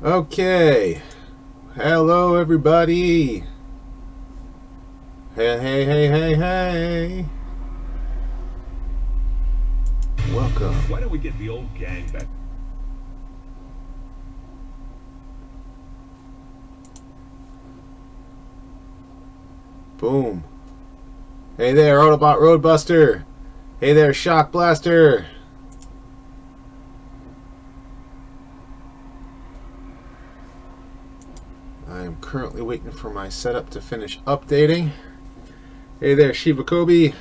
Okay. Hello, everybody. Hey, hey, hey, hey, hey. Welcome. Why don't we get the old gang back? Boom. Hey there, Autobot Roadbuster. Hey there, Shock Blaster. I am currently waiting for my setup to finish updating. Hey there, Shiba Kobe.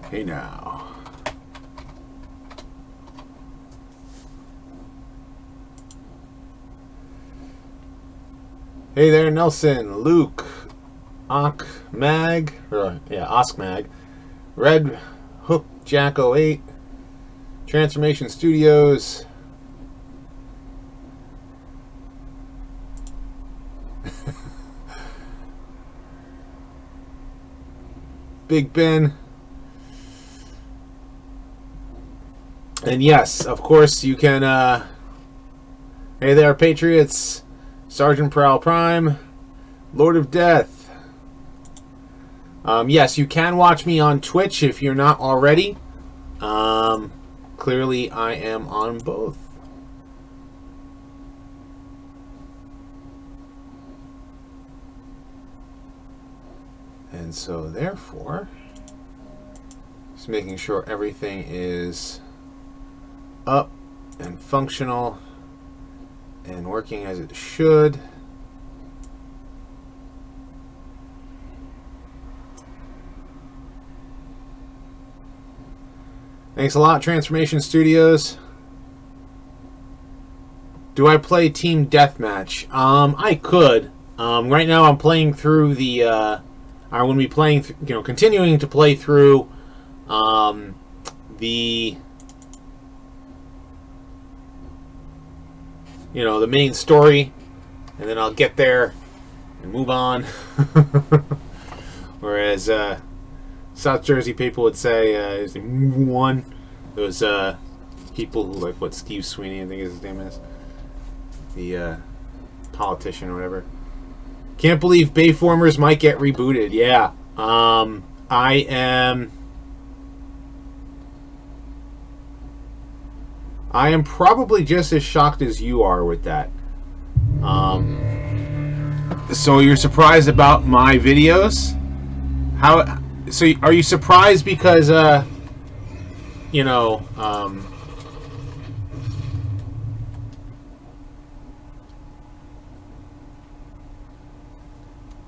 Hey now. Hey there, Nelson, Luke, Oskmag, Red Hook Jack 08, Transformation Studios, Big Ben, and yes, of course, you can, hey there, Patriots, Sergeant Prowl Prime, Lord of Death. Yes, you can watch me on Twitch if you're not already. Clearly, I am on both. And so, therefore, just making sure everything is up and functional and working as it should. Thanks a lot, Transformation Studios. Do I play Team Deathmatch? I could. Right now I'm playing through the I will be playing continuing to play through the the main story, and then I'll get there and move on. Whereas South Jersey people would say move on. Those people who like what Steve Sweeney, I think his name is, the politician or whatever. Can't believe Bayformers might get rebooted. Yeah, I am probably just as shocked as you are with that. So you're surprised about my videos? How? So are you surprised because are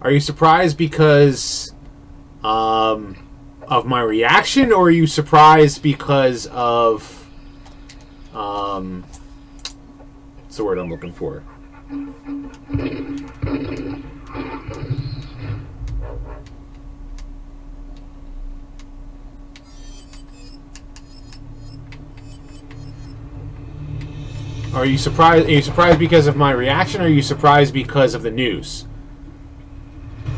you surprised because of my reaction, or are you surprised because of what's the word I'm looking for? Are you surprised? Are you surprised because of my reaction, or are you surprised because of the news?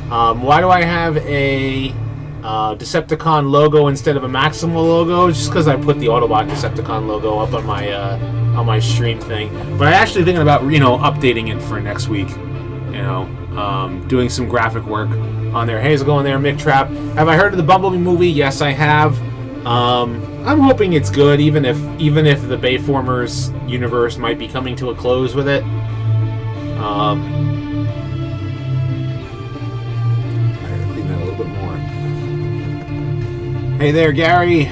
Why do I have a Decepticon logo instead of a Maximal logo? Just because I put the Autobot Decepticon logo up on my stream thing. But I'm actually thinking about updating it for next week. Doing some graphic work on there. Hey, how's it going there, Mick Trap? Have I heard of the Bumblebee movie? Yes, I have. I'm hoping it's good, even if the Bayformers universe might be coming to a close with it. I gotta clean that a little bit more. Hey there, Gary.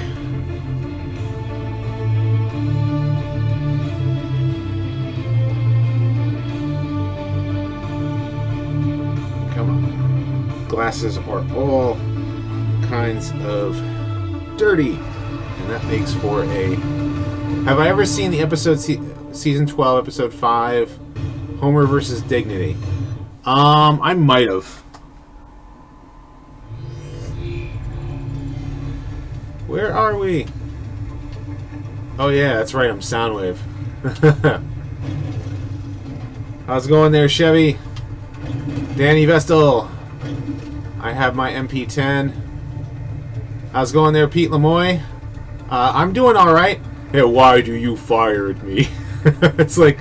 Come on. Glasses are all kinds of dirty, and that makes for a... Have I ever seen the episode season 12 episode 5 Homer versus Dignity? I might have. Where are we? Oh yeah, that's right, I'm Soundwave. How's it going there, Chevy? Danny Vestal. I have my MP10. How's it going there, Pete Lemoy? I'm doing all right. Hey, why do you fire at me? It's like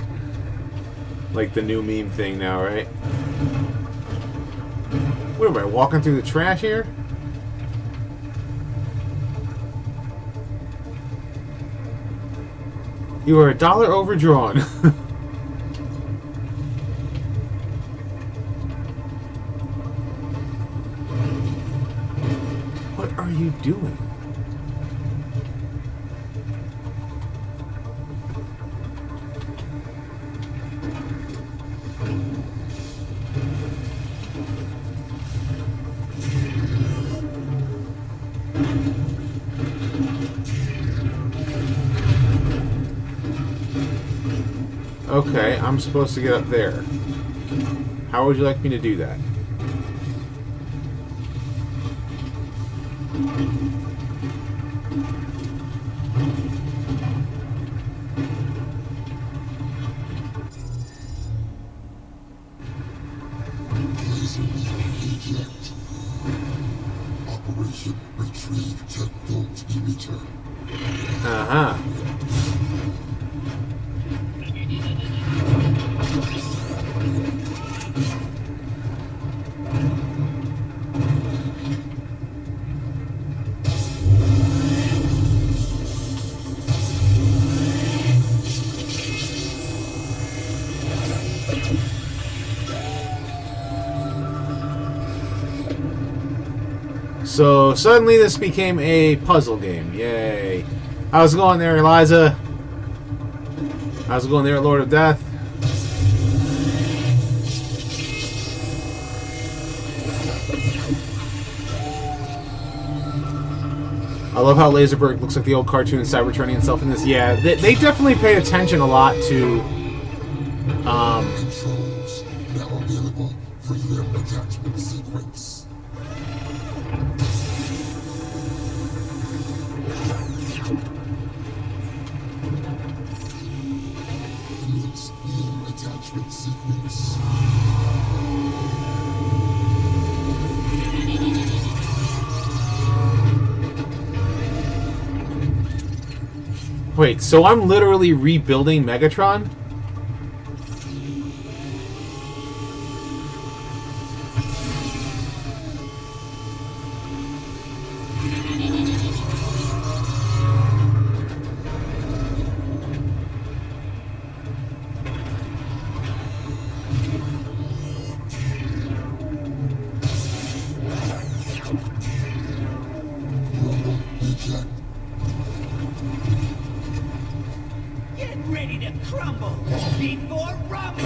the new meme thing now, right? What am I walking through the trash here? You are $1 overdrawn. What are you doing? Okay, I'm supposed to get up there. How would you like me to do that? Operation Retrieve Techno Emitter. Uh-huh. So suddenly this became a puzzle game. Yay. How's it going there, Eliza? How's it going there, Lord of Death? I love how Laserberg looks like the old cartoon Cybertron himself in this. Yeah, they definitely pay attention a lot to Controls now available for your attachment sequence. Commence your attachment sequence. Wait, so I'm literally rebuilding Megatron? Eject. Get ready to crumble before rumble!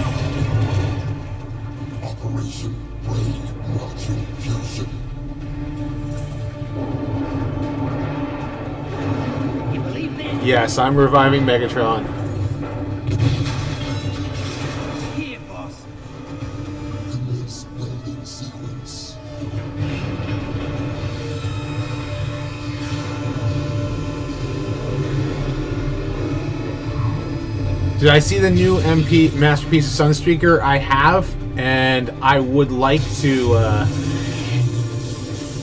Operation Brain Module Fusion. You believe this? Yes, I'm reviving Megatron. Here, boss. Commence building sequence. Did I see the new MP Masterpiece of Sunstreaker? I have, and I would like to,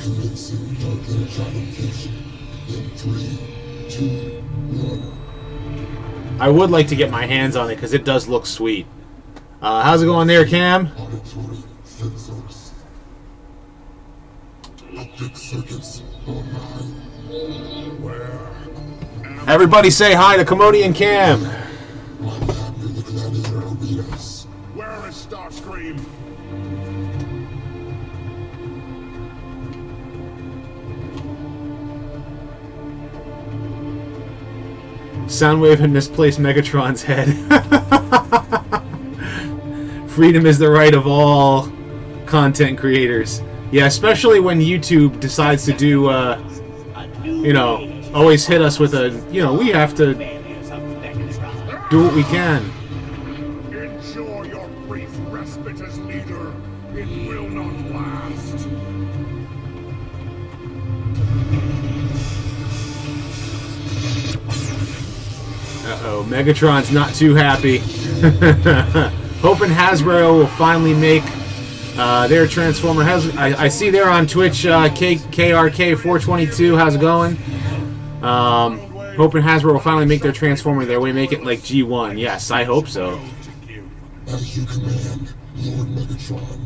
Commencing Dark Fusion in 3, 2, 1. I would like to get my hands on it, because it does look sweet. How's it going there, Cam? Auditory sensors. Optic circuits online. Everybody say hi to Commodian Cam. My cabinet gladiator arenas. Where is Starscream? Soundwave had misplaced Megatron's head. Freedom is the right of all content creators. Yeah, especially when YouTube decides to do, you know, always hit us with a, you know, we have to do what we can. Enjoy your brief respite as leader. It will not last. Uh-oh, Megatron's not too happy. Hoping Hasbro will finally make their Transformer. I see they're on Twitch, KRK422. How's it going? Hoping Hasbro will finally make their Transformer their way, make it like G1. Yes, I hope so. As you command, Lord Megatron.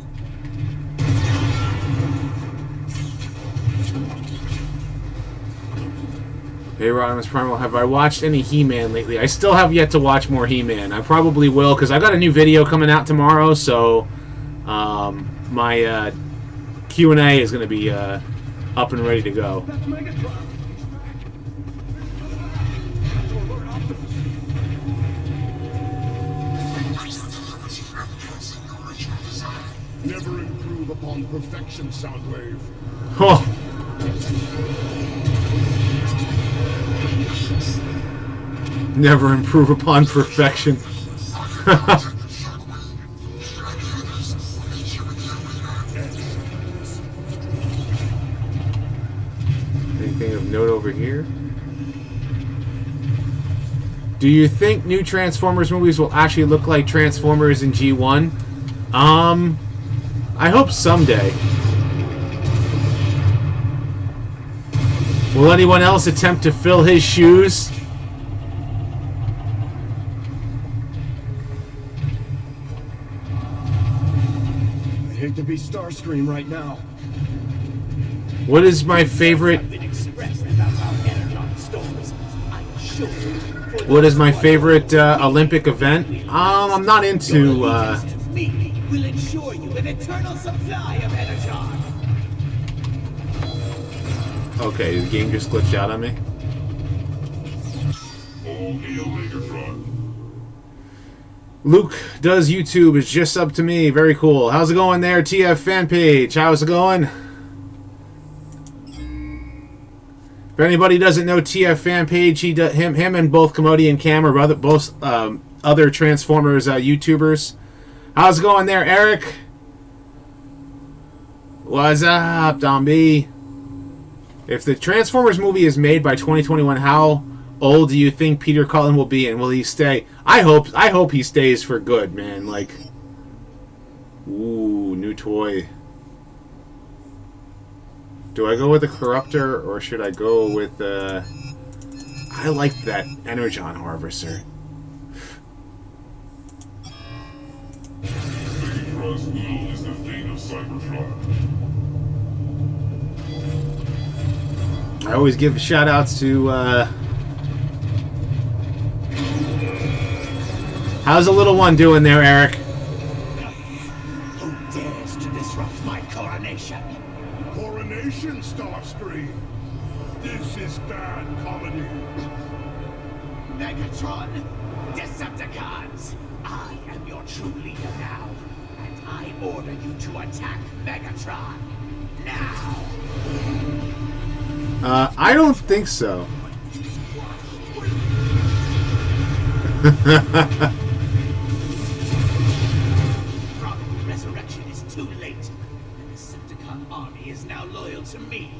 Hey, Rodimus Primal, have I watched any He-Man lately? I still have yet to watch more He-Man. I probably will, because I got a new video coming out tomorrow, so my Q&A is going to be up and ready to go. Never improve upon perfection, Soundwave. Oh. Never improve upon perfection. Anything of note over here? Do you think new Transformers movies will actually look like Transformers in G1? I hope someday. Will anyone else attempt to fill his shoes? I hate to be Starscream right now. What is my favorite? What is my favorite Olympic event? I'm not into. Will ensure you an eternal supply of energon. Okay, the game just glitched out on me. Luke does YouTube, is just up to me. Very cool. How's it going there, TF fan page? How's it going? If anybody doesn't know TF fan page, him and both Commodity and Cam are both other Transformers YouTubers. How's it going there, Eric? What's up, Don B? If the Transformers movie is made by 2021, how old do you think Peter Cullen will be, and will he stay? I hope he stays for good, man. Like, ooh, new toy. Do I go with the Corruptor, or should I go with I like that Energon Harvester. Megatron's will is the fate of Cybertron. I always give shout outs to how's the little one doing there, Eric? Who dares to disrupt my coronation? Coronation, Starscream. This is bad comedy. Megatron, Decepticons, I am your true leader now, and I order you to attack Megatron now. I don't think so. Probably resurrection is too late. The Decepticon army is now loyal to me.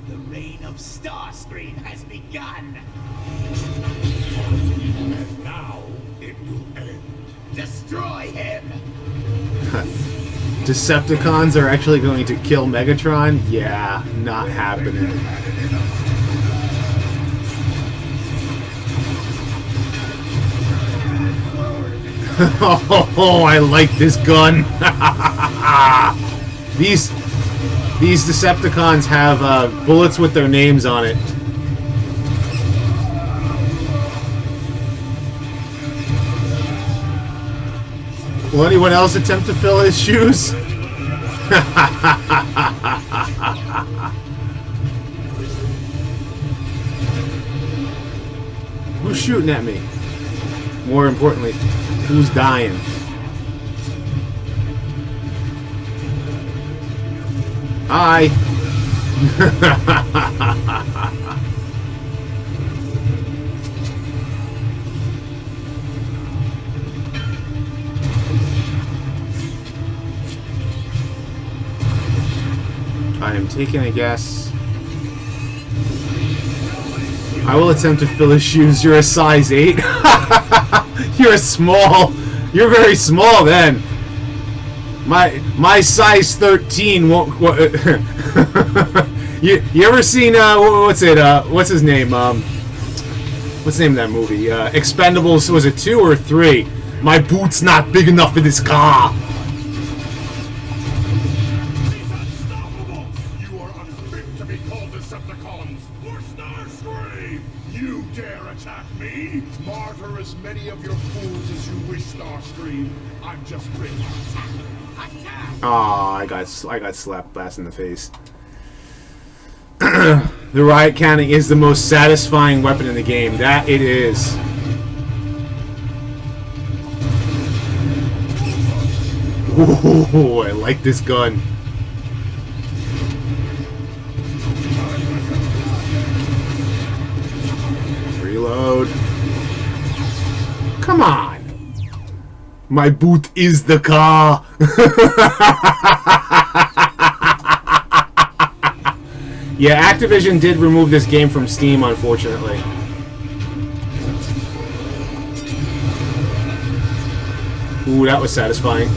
The reign of Starscream has begun. And now it will end. Destroy him! Decepticons are actually going to kill Megatron? Yeah, not happening. Oh, I like this gun. These Decepticons have bullets with their names on it. Will anyone else attempt to fill his shoes? Who's shooting at me? More importantly, who's dying? Hi. I am taking a guess. I will attempt to fill his shoes. You're a size 8. You're a small. You're very small then. My size 13 won't. You ever seen what's it? What's his name? what's the name of that movie? Expendables, was it 2 or 3? My boot's not big enough for this car. Unstoppable! You are unfit to be called Decepticons or Starscream! You dare attack me? Martyr as many of your fools as you wish, Starscream. I'm just ready. Attack! Aw, I got slapped blast in the face. The riot cannon is the most satisfying weapon in the game. That it is. Ooh, I like this gun. Reload. Come on. My boot is the car. Yeah, Activision did remove this game from Steam, unfortunately. Ooh, that was satisfying.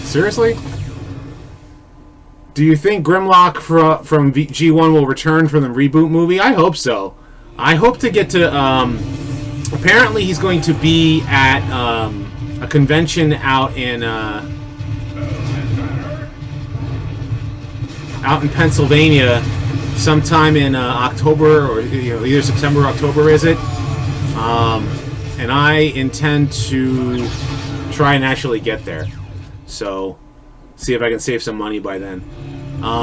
Seriously? Do you think Grimlock from G1 will return for the reboot movie? I hope so. I hope to get to... apparently he's going to be at a convention out in Pennsylvania sometime in October, or either September or October, is it? And I intend to try and actually get there. So, see if I can save some money by then.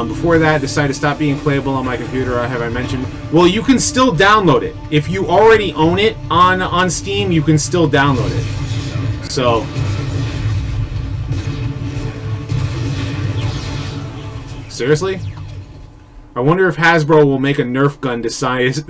Before that, decided to stop being playable on my computer. Have I mentioned? Well, you can still download it. If you already own it on Steam, you can still download it. So, seriously? I wonder if Hasbro will make a Nerf gun the size.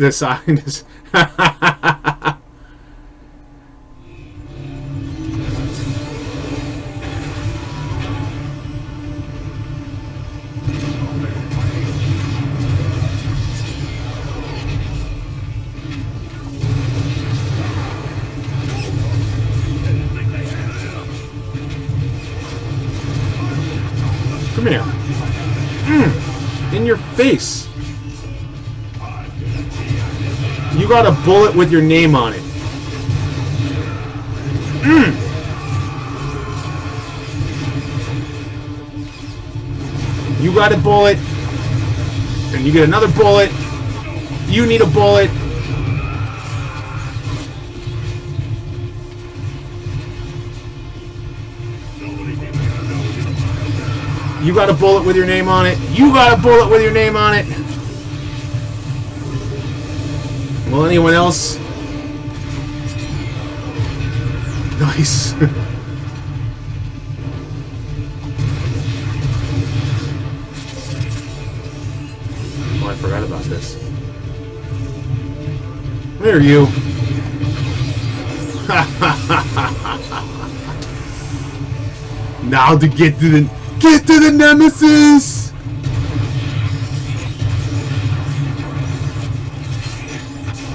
Come here. In your face. You got a bullet with your name on it. You got a bullet. And you get another bullet. You need a bullet. You got a bullet with your name on it. You got a bullet with your name on it. Well, anyone else? Nice. Oh, I forgot about this. Where are you? Now to get to the Nemesis!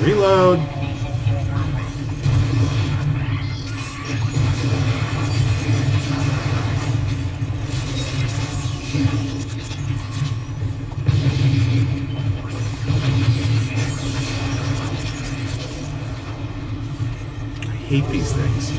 Reload. I hate these things.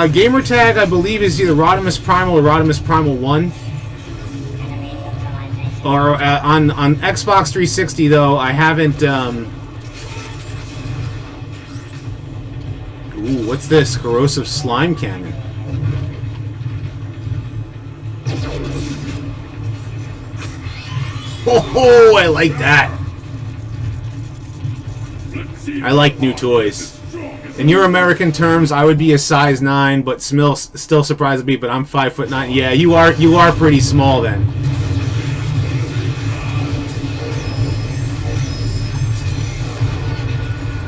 Gamertag, I believe, is either Rodimus Primal or Rodimus Primal 1. Or on Xbox 360, though, I haven't. Ooh, what's this? Corrosive Slime Cannon. Oh, I like that. I like new toys. In your American terms, I would be a size 9, but still surprises me. But I'm 5'9". Yeah, you are pretty small then.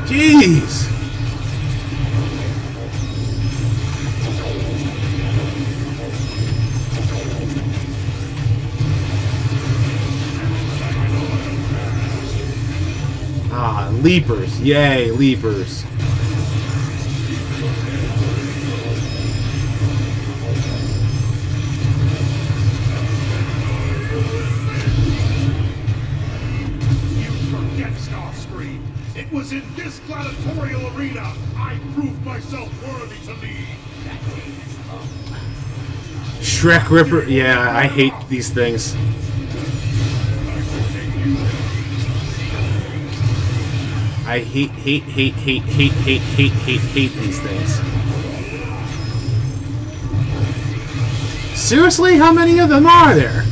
Jeez. Ah, leapers. Yay, leapers. It was in this gladiatorial arena I proved myself worthy to lead. Shrek Ripper. Yeah, I hate these things. I hate these things. Seriously? How many of them are there?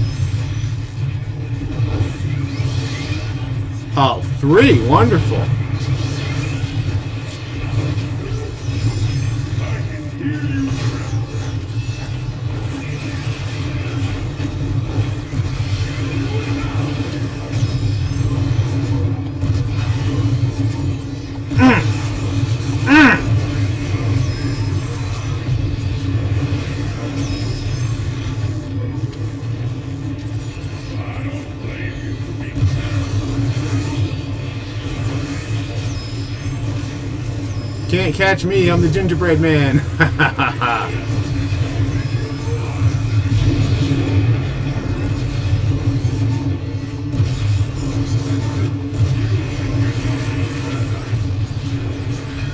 Oh, 3. Wonderful. Can't catch me, I'm the gingerbread man.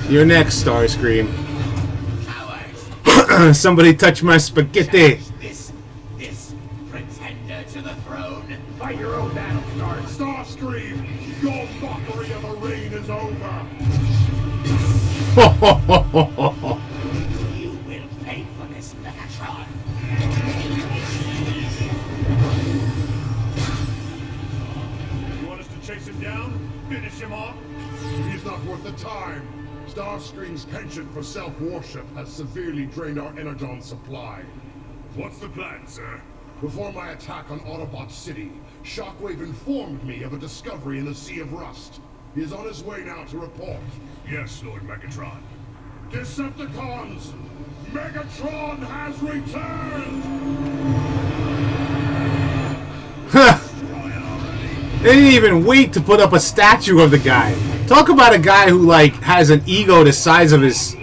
You're next, Starscream. Somebody touch my spaghetti. This pretender to the throne. Fight your own battle, Starscream! Your mockery of a reign is over! You will pay for this, Megatron. You want us to chase him down? Finish him off? He's not worth the time. Starscream's penchant for self-worship has severely drained our energon supply. What's the plan, sir? Before my attack on Autobot City, Shockwave informed me of a discovery in the Sea of Rust. He is on his way now to report. Yes, Lord Megatron. Decepticons! Megatron has returned! They didn't even wait to put up a statue of the guy. Talk about a guy who, like, has an ego the size of his...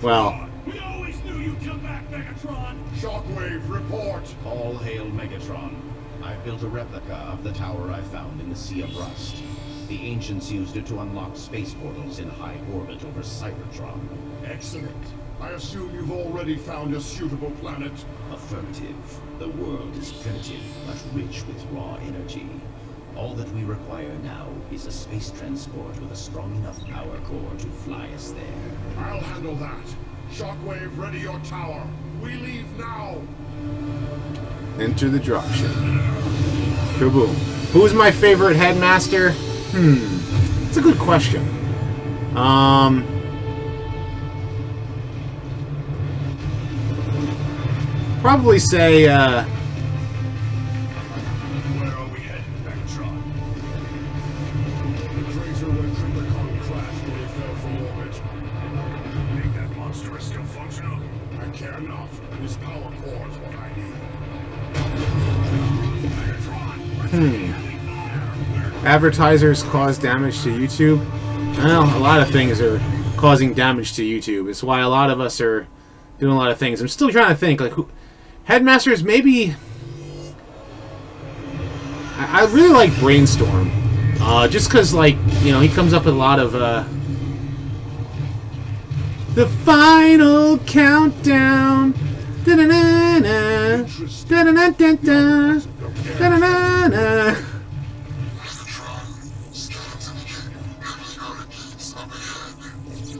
Well... We always knew you'd come back, Megatron! Shockwave, report! All hail Megatron. I've built a replica of the tower I found in the Sea of Rust. The ancients used it to unlock space portals in high orbit over Cybertron. Excellent. I assume you've already found a suitable planet. Affirmative. The world is primitive, but rich with raw energy. All that we require now is a space transport with a strong enough power core to fly us there. I'll handle that. Shockwave, ready your tower. We leave now. Enter the dropship. Kaboom. Who's my favorite headmaster? It's a good question. Probably say, Where are we headed, Megatron? The crater where Triplicon crashed when he fell from orbit. Think that monster is still functional? I care not. His power core is what I need. Megatron! advertisers cause damage to YouTube. Well, a lot of things are causing damage to YouTube. It's why a lot of us are doing a lot of things. I'm still trying to think, like, who... Headmasters, maybe... I really like Brainstorm. Just because, like, you know, he comes up with a lot of, The final countdown. Da-da-na-na. Da-da-na-da-da. Da-da-na-na.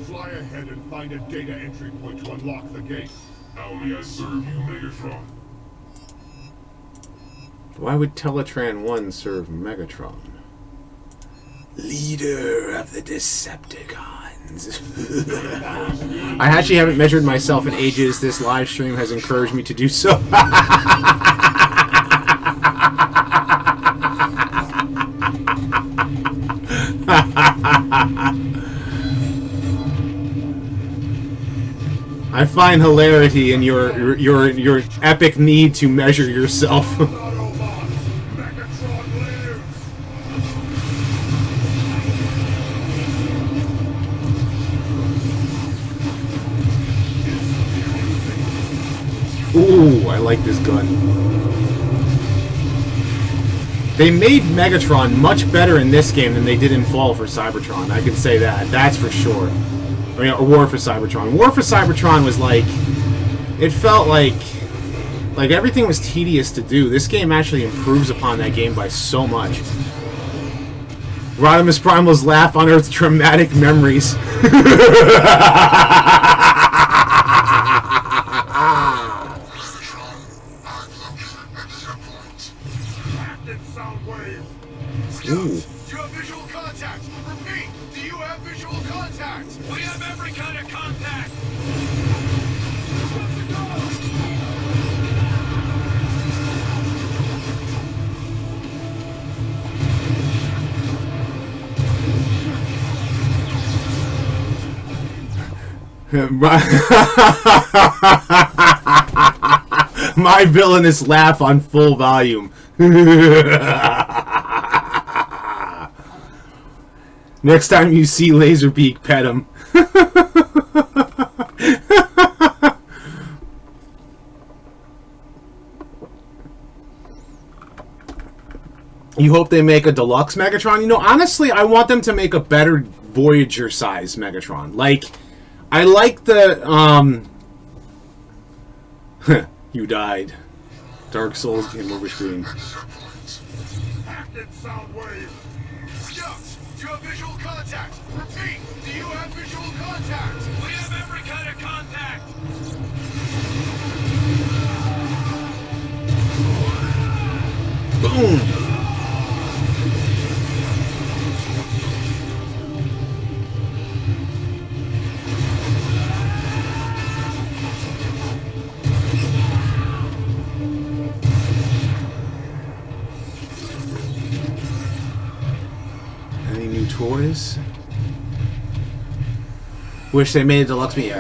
Fly ahead and find a data entry point to unlock the gate. How may I serve you, Megatron? Why would Teletran 1 serve Megatron? Leader of the Decepticons. I actually haven't measured myself in ages. This live stream has encouraged me to do so. I find hilarity in your epic need to measure yourself. Ooh, I like this gun. They made Megatron much better in this game than they did in Fall for Cybertron. I can say that. That's for sure. I mean, War for Cybertron. War for Cybertron was like... It felt like everything was tedious to do. This game actually improves upon that game by so much. Rodimus Primal's laugh unearths traumatic memories. Ooh. Do you have visual contact? Repeat, do you have visual contact? We have every kind of contact. My villainous laugh on full volume. Next time you see Laserbeak, pet him. You hope they make a deluxe Megatron? You know, honestly, I want them to make a better Voyager-size Megatron. Like, I like the, you died. Dark Souls game over screen. Active sound wave. Yes, do you have visual contact? Repeat, do you have visual contact? We have every kind of contact. Boom! Any new toys? Wish they made a deluxe me.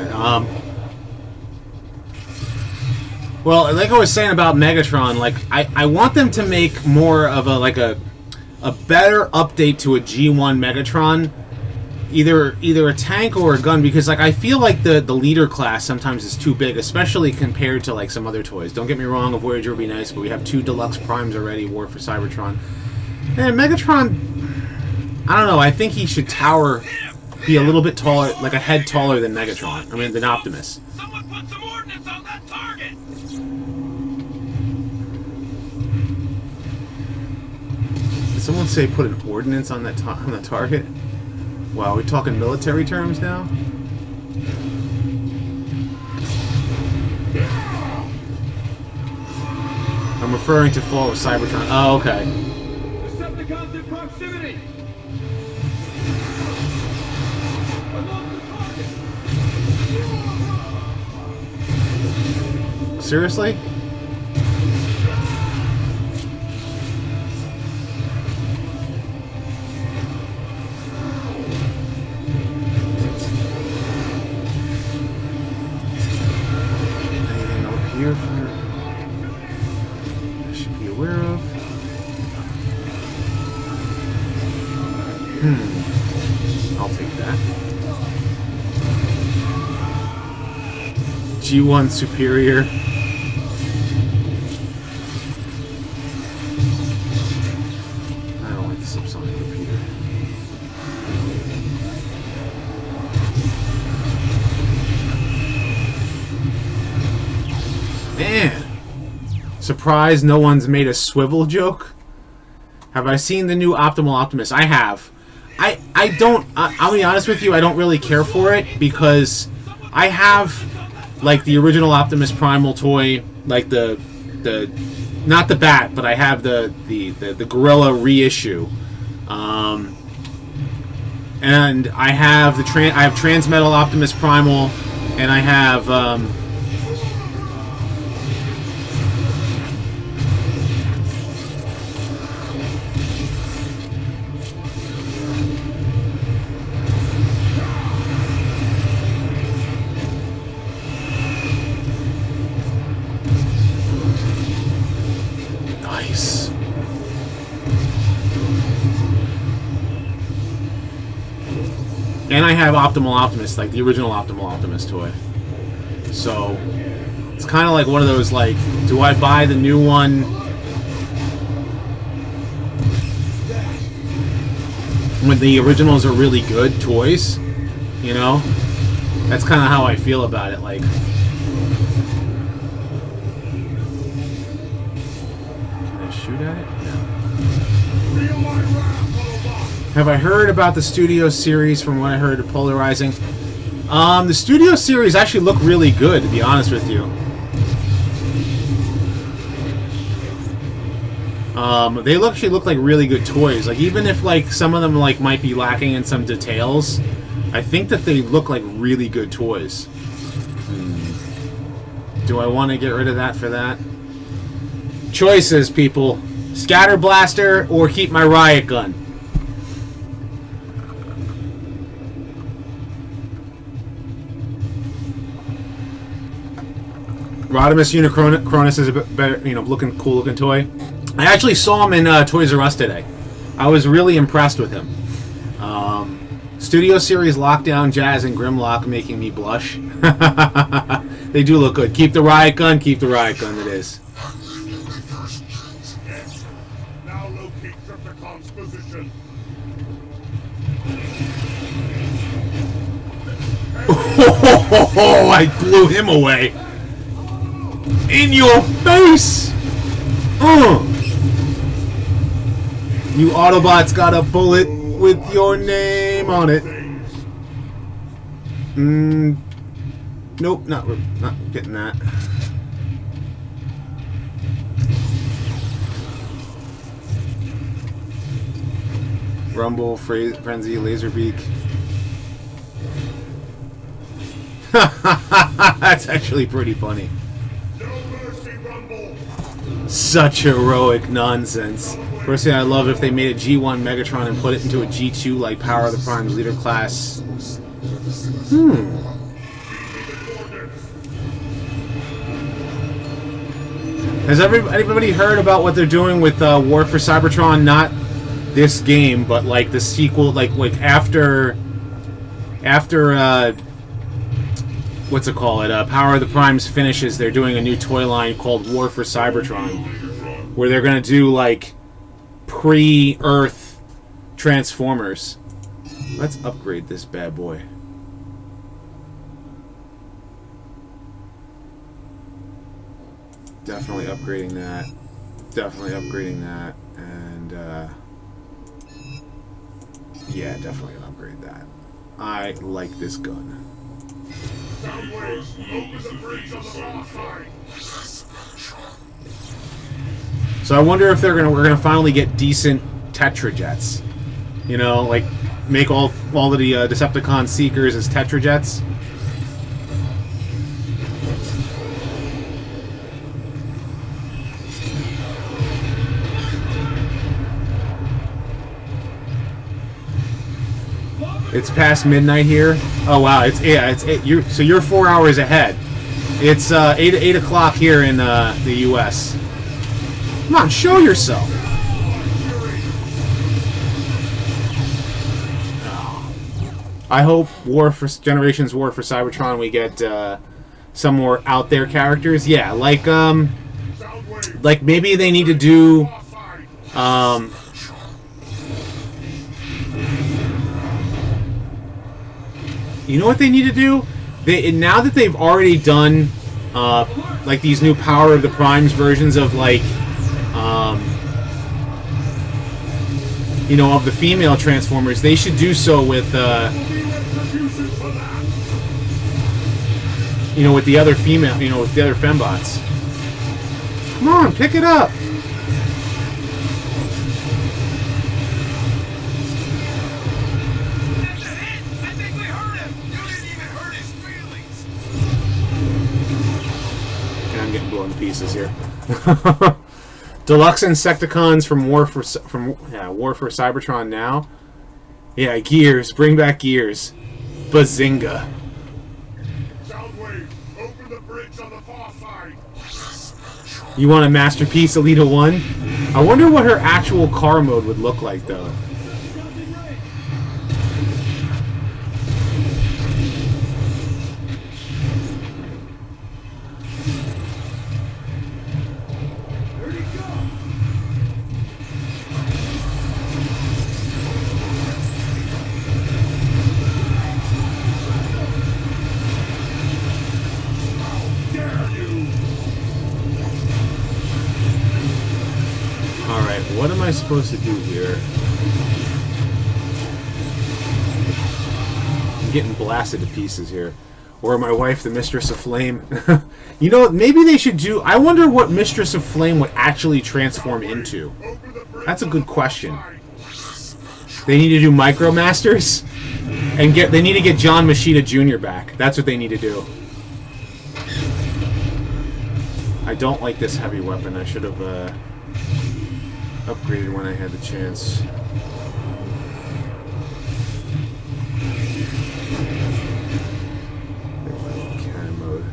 Well, like I was saying about Megatron, like I want them to make more of a better update to a G1 Megatron, either a tank or a gun, because like I feel like the leader class sometimes is too big, especially compared to like some other toys. Don't get me wrong, a Voyager would be nice, but we have 2 deluxe primes already. War for Cybertron, and Megatron. I don't know. I think he should be a little bit taller, like a head taller than Megatron. I mean, than Optimus. Someone put some ordnance on that target. Did someone say put an ordnance on that on the target? Wow, we're talking military terms now. I'm referring to Fall of Cybertron. Oh, okay. Decepticons in proximity. Seriously? Anything over here for I should be aware of? I'll take that. G1 Superior. I don't like the subsonic repeater. Man! Surprised no one's made a swivel joke? Have I seen the new Optimal Optimus? I have. I don't... I'll be honest with you, I don't really care for it, because I have, like, the original Optimus Primal toy, like the not the Bat, but I have the Gorilla reissue. And I have Transmetal Optimus Primal, and I have nice. And I have Optimal Optimus, like the original Optimal Optimus toy. So, It's kind of like one of those, like, do I buy the new one when the originals are really good toys? You know? That's kind of how I feel about it, like... Can I shoot at it? No. Have I heard about the Studio Series from what I heard of Polarizing? The Studio Series actually look really good, to be honest with you. They actually look like really good toys. Like, even if, like, some of them, like, might be lacking in some details, I think that they look like really good toys. Do I want to get rid of that for that? Choices, people. Scatter Blaster or keep my riot gun. Rodimus Unicronus is a bit better, you know, cool looking toy. I actually saw him in Toys R Us today. I was really impressed with him. Studio Series Lockdown, Jazz, and Grimlock making me blush. They do look good. Keep the riot gun, it is. Now locate Triptychon's position. Oh, I blew him away. In your face! You Autobots got a bullet with your name on it. Nope, not getting that. Rumble, Frenzy, Laserbeak. That's actually pretty funny. Such heroic nonsense. Personally, I love if they made a G1 Megatron and put it into a G2 like Power of the Prime's leader class. Has anybody heard about what they're doing with War for Cybertron? Not this game, but like the sequel, like after what's it called? Power of the Primes finishes. They're doing a new toy line called War for Cybertron, where they're gonna do like pre-Earth Transformers. Let's upgrade this bad boy. Definitely upgrading that. And yeah, definitely gonna upgrade that. I like this gun. Soundwaves, open the bridge on the far side. So I wonder if we're gonna finally get decent Tetrajets. You know, like make all of the Decepticon Seekers as Tetrajets. It's past midnight here. Oh wow, so you're 4 hours ahead. It's 8 o'clock here in the U.S. Come on, show yourself. I hope Generations War for Cybertron we get some more out there characters. Yeah, like maybe they need to do you know what they need to do? Now that they've already done like these new Power of the Primes versions of like you know, of the female Transformers, they should do so with you know, with the other female, you know, with the other fembots. Come on, pick it up. I'm getting blown to pieces here. Deluxe Insecticons from War for Cybertron now. Yeah, Gears, bring back Gears. Bazinga. Soundwave, open the bridge on the far side. You want a Masterpiece Alita 1? I wonder what her actual car mode would look like though. supposed to do here? I'm getting blasted to pieces here. Or my wife, the Mistress of Flame. You know, maybe they should do... I wonder what Mistress of Flame would actually transform into. That's a good question. They need to do Micromasters? And they need to get John Machida Jr. back. That's what they need to do. I don't like this heavy weapon. I should have upgraded when I had the chance. Cannon mode.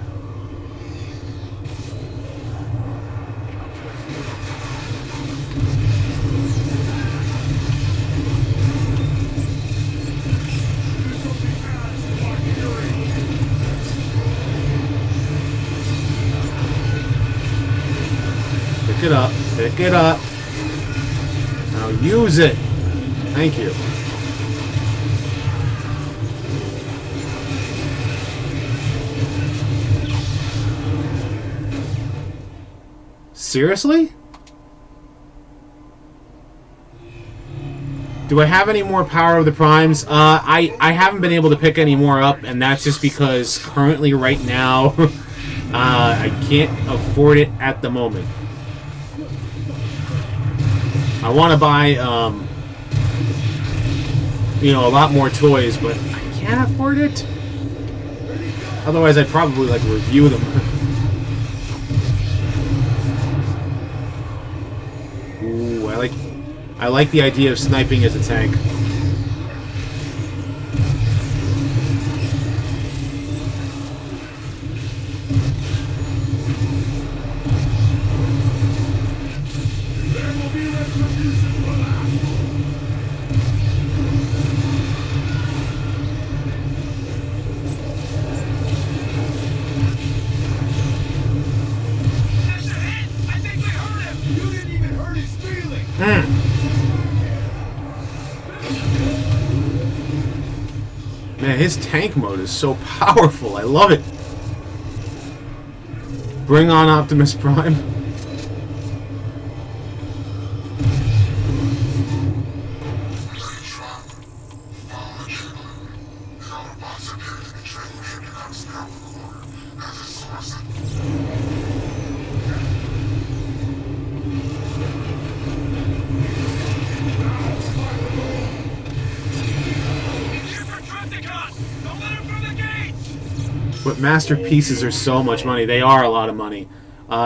Pick it up. Pick it up. Now use it. Thank you. Seriously? Do I have any more Power of the Primes? I haven't been able to pick any more up, and that's just because currently, right now, I can't afford it at the moment. I want to buy, you know, a lot more toys, but I can't afford it. Otherwise, I'd probably, like, review them. Ooh, I like the idea of sniping as a tank. Man, his tank mode is so powerful. I love it. Bring on Optimus Prime. But masterpieces are so much money. They are a lot of money.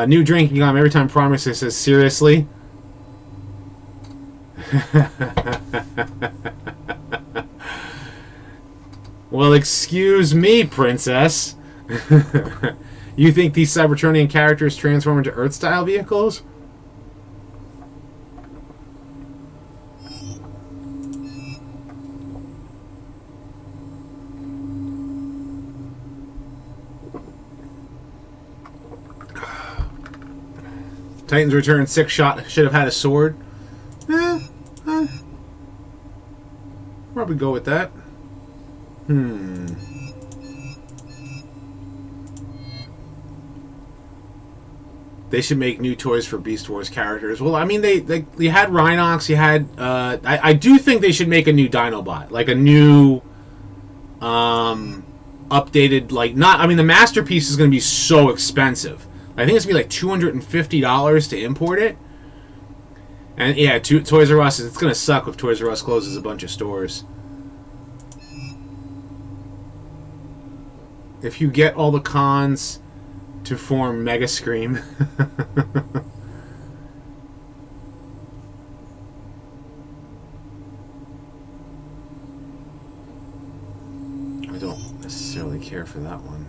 New drinking gum. Every time Promise says, seriously? Well, excuse me, princess. You think these Cybertronian characters transform into Earth-style vehicles? Titans Return 6-shot should have had a sword. Probably go with that. They should make new toys for Beast Wars characters. Well, I mean, you had Rhinox, you had... I do think they should make a new Dinobot. Like a new... updated, like, not... I mean, the Masterpiece is going to be so expensive. I think it's going to be like $250 to import it. And yeah, Toys R Us, it's going to suck if Toys R Us closes a bunch of stores. If you get all the cons to form Mega Scream. I don't necessarily care for that one.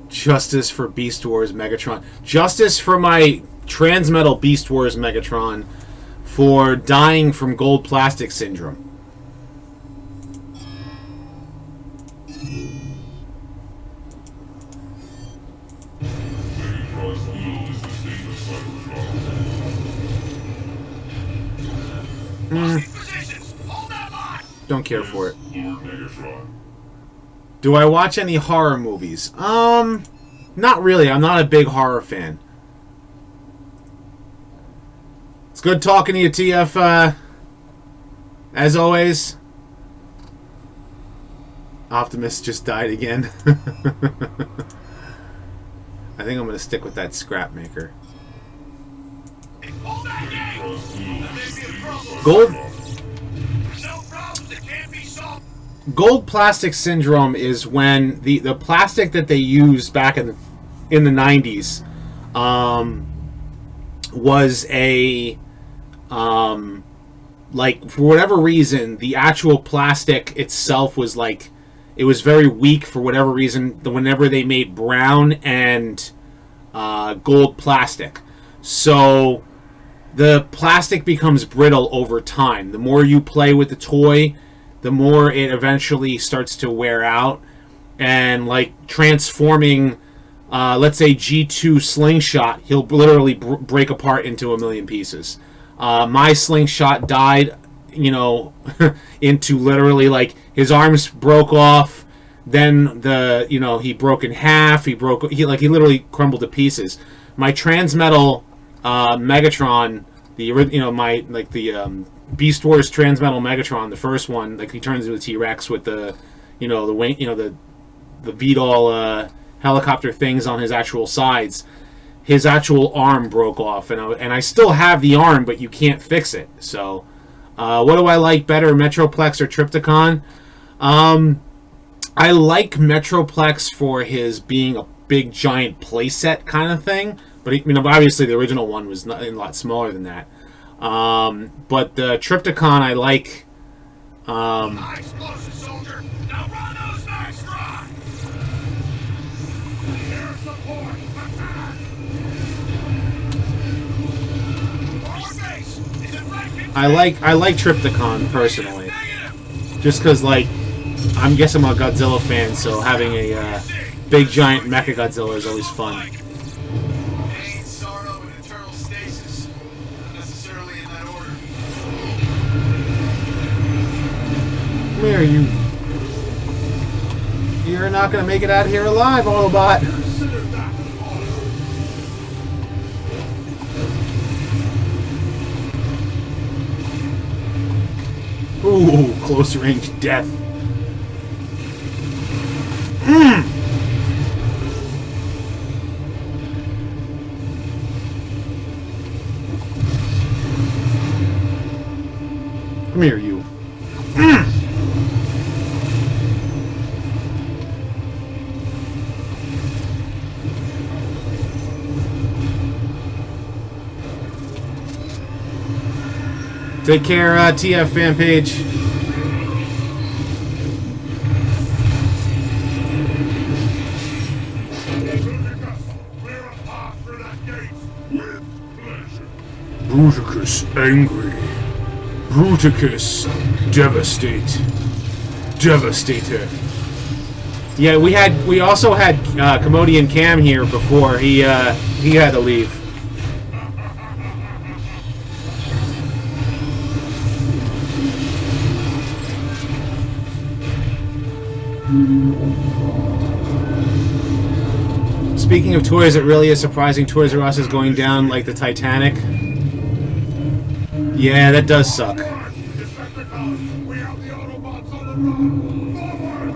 Justice for Beast Wars Megatron. Justice for my Transmetal Beast Wars Megatron for dying from gold plastic syndrome. Don't care for it. Do I watch any horror movies? Not really. I'm not a big horror fan. It's good talking to you, TF. As always. Optimus just died again. I think I'm going to stick with that scrap maker. Gold plastic syndrome is when the plastic that they used back in the 90s was a like, for whatever reason, the actual plastic itself was like, it was very weak for whatever reason whenever they made brown and gold plastic. So the plastic becomes brittle over time. The more you play with the toy, the more it eventually starts to wear out. And like transforming, let's say G2 Slingshot, he'll literally break apart into a million pieces. My Slingshot died, you know, into literally like his arms broke off. Then he broke in half. He literally crumbled to pieces. My Transmetal Megatron, the Beast Wars Transmetal Megatron, the first one, like he turns into a T-Rex with the wing, the VTOL helicopter things on his actual sides. His actual arm broke off, and I still have the arm, but you can't fix it. So, what do I like better, Metroplex or Trypticon? I like Metroplex for his being a big giant playset kind of thing, but obviously the original one was a lot smaller than that. But the Trypticon I like. Nice, soldier. Now run those knives dry. Air support. Attack. Forward base. Is it right? I like Trypticon personally, just because like I'm guessing I'm a Godzilla fan, so having a big giant Mecha Godzilla is always fun. Pain, sorrow, and eternal stasis. Not necessarily in that order. Come here, you're not gonna make it out of here alive, Autobot. Consider that Ooh, close range death. Come here, you. Take care, TF fan page. clear a path for that gate with pleasure. Bruticus angry. Bruticus Devastator. Yeah, we also had Commodian Cam here before. He had to leave. Speaking of toys, it really is surprising Toys R Us is going down like the Titanic. Yeah, that does suck. Decepticons, we have the Autobots on the run. Forward!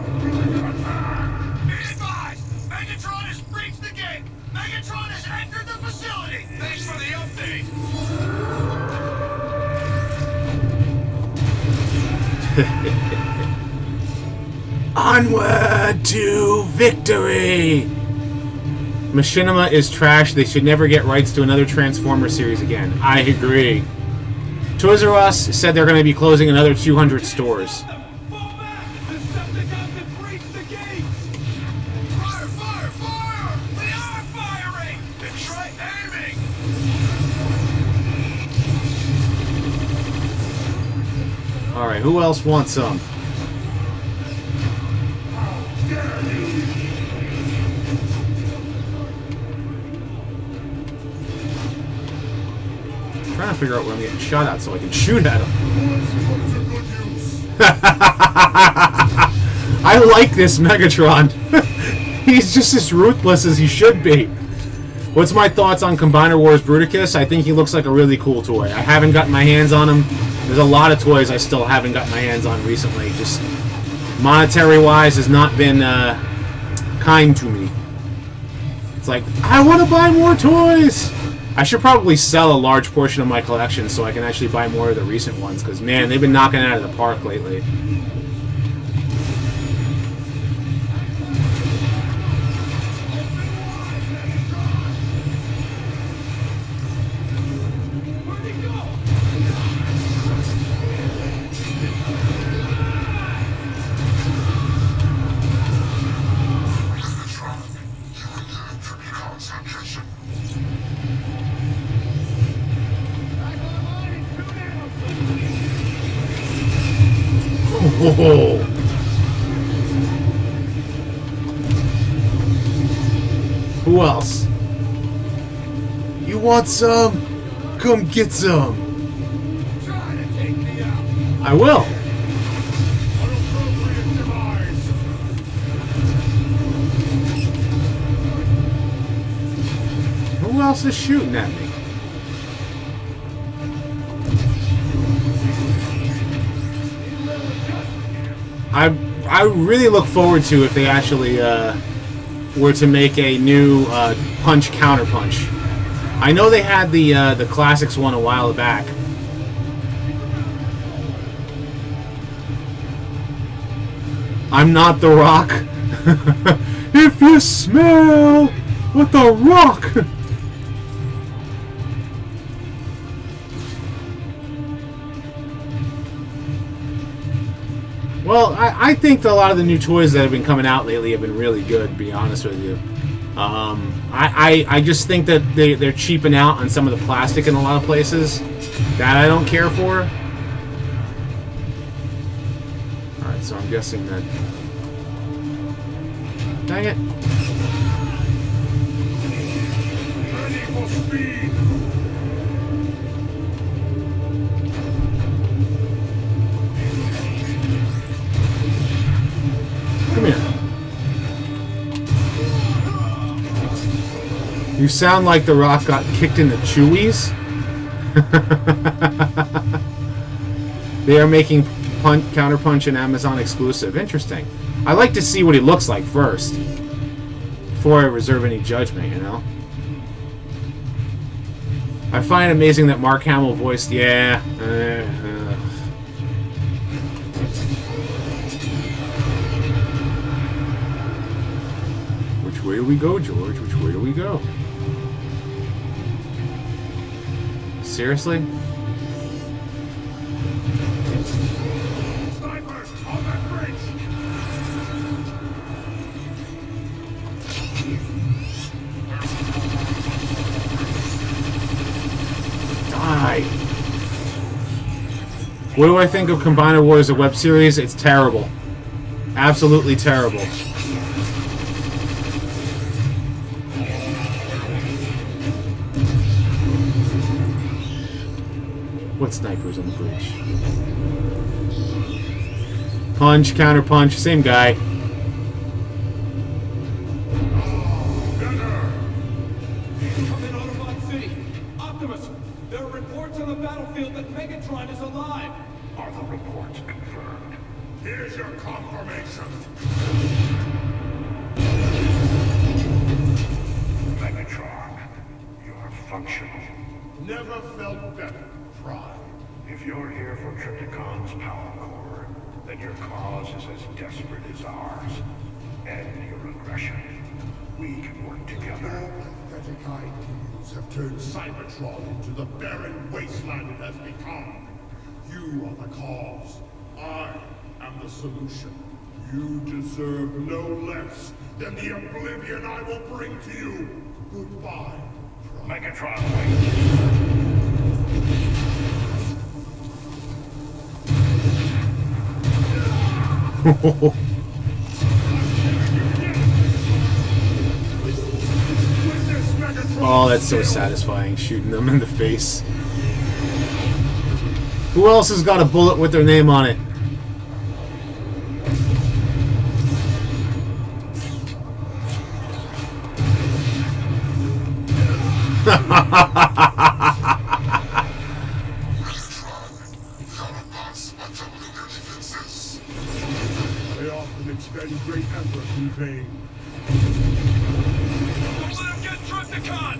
Be advised! Megatron has breached the gate! Megatron has entered the facility! Thanks for the update! Onward to victory! Machinima is trash. They should never get rights to another Transformer series again. I agree. Toys R Us said they're going to be closing another 200 stores. Fall back! Decepticons have breached the gates! Fire! Fire! Fire! We are firing! Then try aiming! Alright, who else wants some? I'm trying to figure out where I'm getting shot at so I can shoot at him. I like this Megatron. He's just as ruthless as he should be. What's my thoughts on Combiner Wars Bruticus? I think he looks like a really cool toy. I haven't gotten my hands on him. There's a lot of toys I still haven't gotten my hands on recently. Just monetary-wise has not been kind to me. It's like, I want to buy more toys! I should probably sell a large portion of my collection so I can actually buy more of the recent ones, because, man, they've been knocking it out of the park lately. Oh. Who else? You want some? Come get some. Try to take me out. I will. Unappropriate device. Who else is shooting at me? I really look forward to if they actually were to make a new punch counter punch. I know they had the classics one a while back. I'm not the Rock. If you smell what the Rock. Well, I think that a lot of the new toys that have been coming out lately have been really good, to be honest with you. I just think that they're cheaping out on some of the plastic in a lot of places that I don't care for. Alright, so I'm guessing that... Dang it. Ready for speed. Come here. You sound like the Rock got kicked in the chewies. They are making Counterpunch an Amazon exclusive. Interesting. I like to see what he looks like first before I reserve any judgment, you know? I find it amazing that Mark Hamill voiced, yeah. Which way do we go, George? Which way do we go? Seriously? Snipers on that bridge. Die. What do I think of Combiner Wars, a web series? It's terrible. Absolutely terrible. What snipers on the bridge? Punch, counter punch, same guy. Come in Autobot City. Optimus, there are reports on the battlefield that Megatron is alive. Are the reports confirmed? Here's your confirmation. Megatron, you're functional. Never felt better, Pride. If you're here for Trypticon's power core, then your cause is as desperate as ours. End your aggression. We can work together. Your pathetic ideals have turned Cybertron into the barren wasteland it has become. You are the cause. I am the solution. You deserve no less than the oblivion I will bring to you. Goodbye, Pride. Megatron, wait. Oh, that's so satisfying, shooting them in the face. Who else has got a bullet with their name on it? and great effort in vain. Don't let him get Trypticon!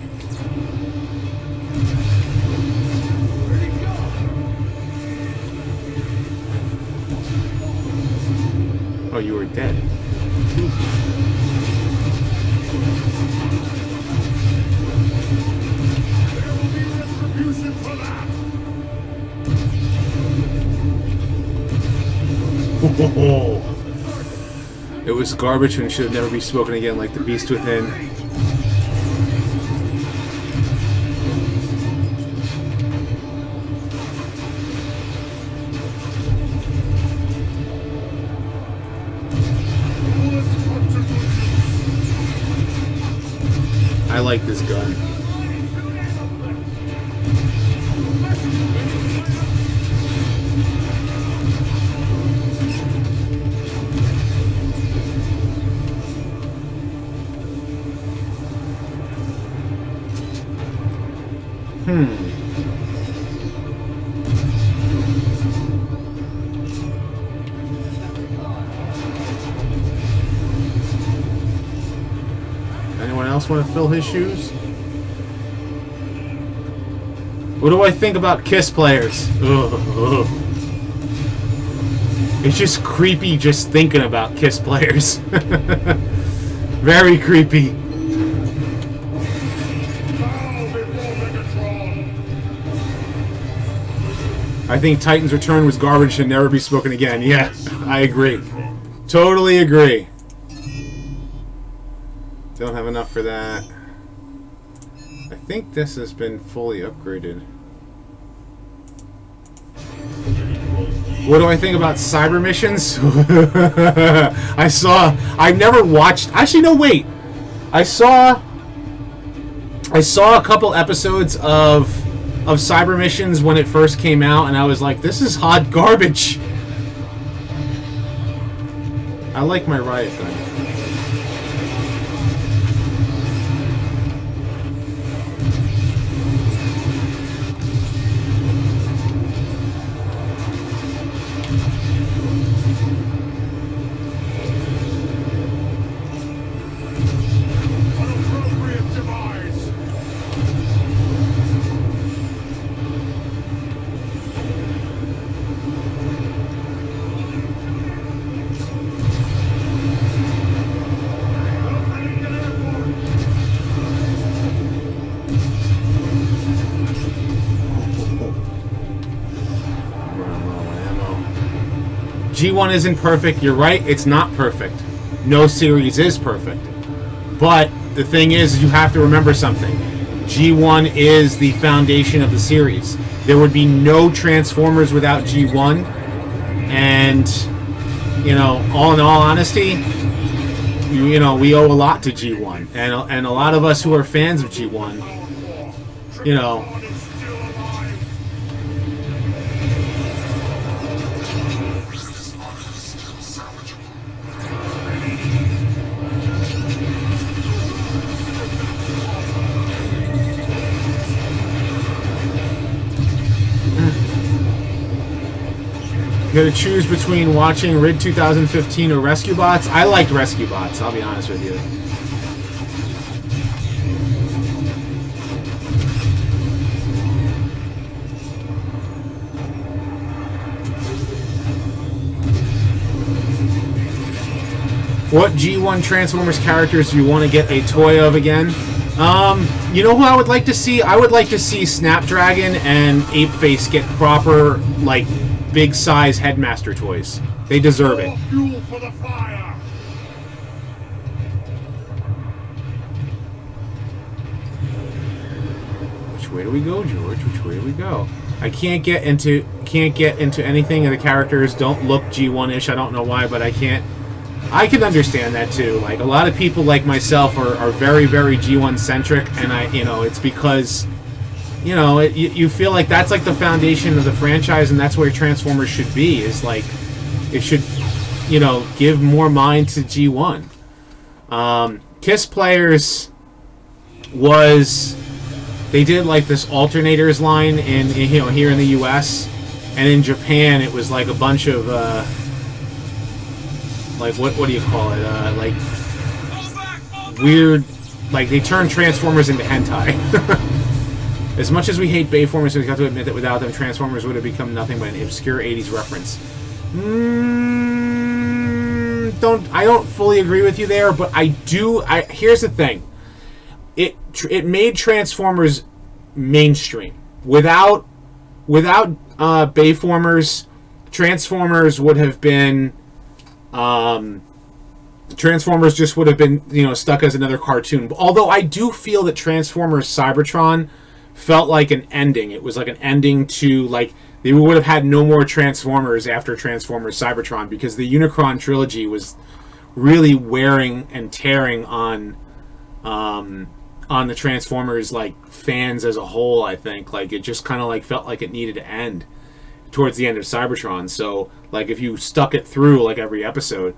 Where'd he go? Oh, you were dead. There will be retribution for that! It was garbage and should never be spoken again, like the beast within. I like this gun. Anyone else want to fill his shoes? What do I think about KISS players? Ugh. It's just creepy just thinking about KISS players. Very creepy. I think Titan's Return was garbage, should never be spoken again. Yeah, I agree. Totally agree. Don't have enough for that. I think this has been fully upgraded. What do I think about cyber missions? I've never watched, actually no, wait. I saw a couple episodes of cyber missions when it first came out, and I was like, this is hot garbage. I like my riot gun. G1 isn't perfect. You're right. It's not perfect. No series is perfect. But the thing is, you have to remember something. G1 is the foundation of the series. There would be no Transformers without G1. And, you know, all in all honesty, you know, we owe a lot to G1. And a lot of us who are fans of G1, you know, gotta choose between watching RID 2015 or Rescue Bots. I liked Rescue Bots, I'll be honest with you. What G1 Transformers characters do you want to get a toy of again? You know who I would like to see? I would like to see Snapdragon and Apeface get proper, like, big size Headmaster toys. They deserve it. Fuel for the fire. Which way do we go, George? Which way do we go? I can't get into anything, and the characters don't look G1-ish. I don't know why, but I can't. I can understand that too. Like, a lot of people like myself are very, very G1 centric, and you know, it's because, you know, you feel like that's like the foundation of the franchise, and that's where Transformers should be. Is like, it should, you know, give more mind to G1. KISS Players was, they did like this alternators line in you know, here in the U.S., and in Japan it was like a bunch of like what do you call it? Like weird, like they turn Transformers into hentai. As much as we hate Bayformers, we have to admit that without them, Transformers would have become nothing but an obscure 80s reference. I don't fully agree with you there, but I do. Here's the thing. It made Transformers mainstream. Without Bayformers, Transformers would have been Transformers just would have been, you know, stuck as another cartoon. Although I do feel that Transformers Cybertron felt like an ending. It was like an ending to, like, they would have had no more Transformers after Transformers Cybertron, because the Unicron trilogy was really wearing and tearing on the Transformers, like, fans as a whole. I think, like, it just kind of like felt like it needed to end towards the end of Cybertron. So, like, if you stuck it through, like, every episode.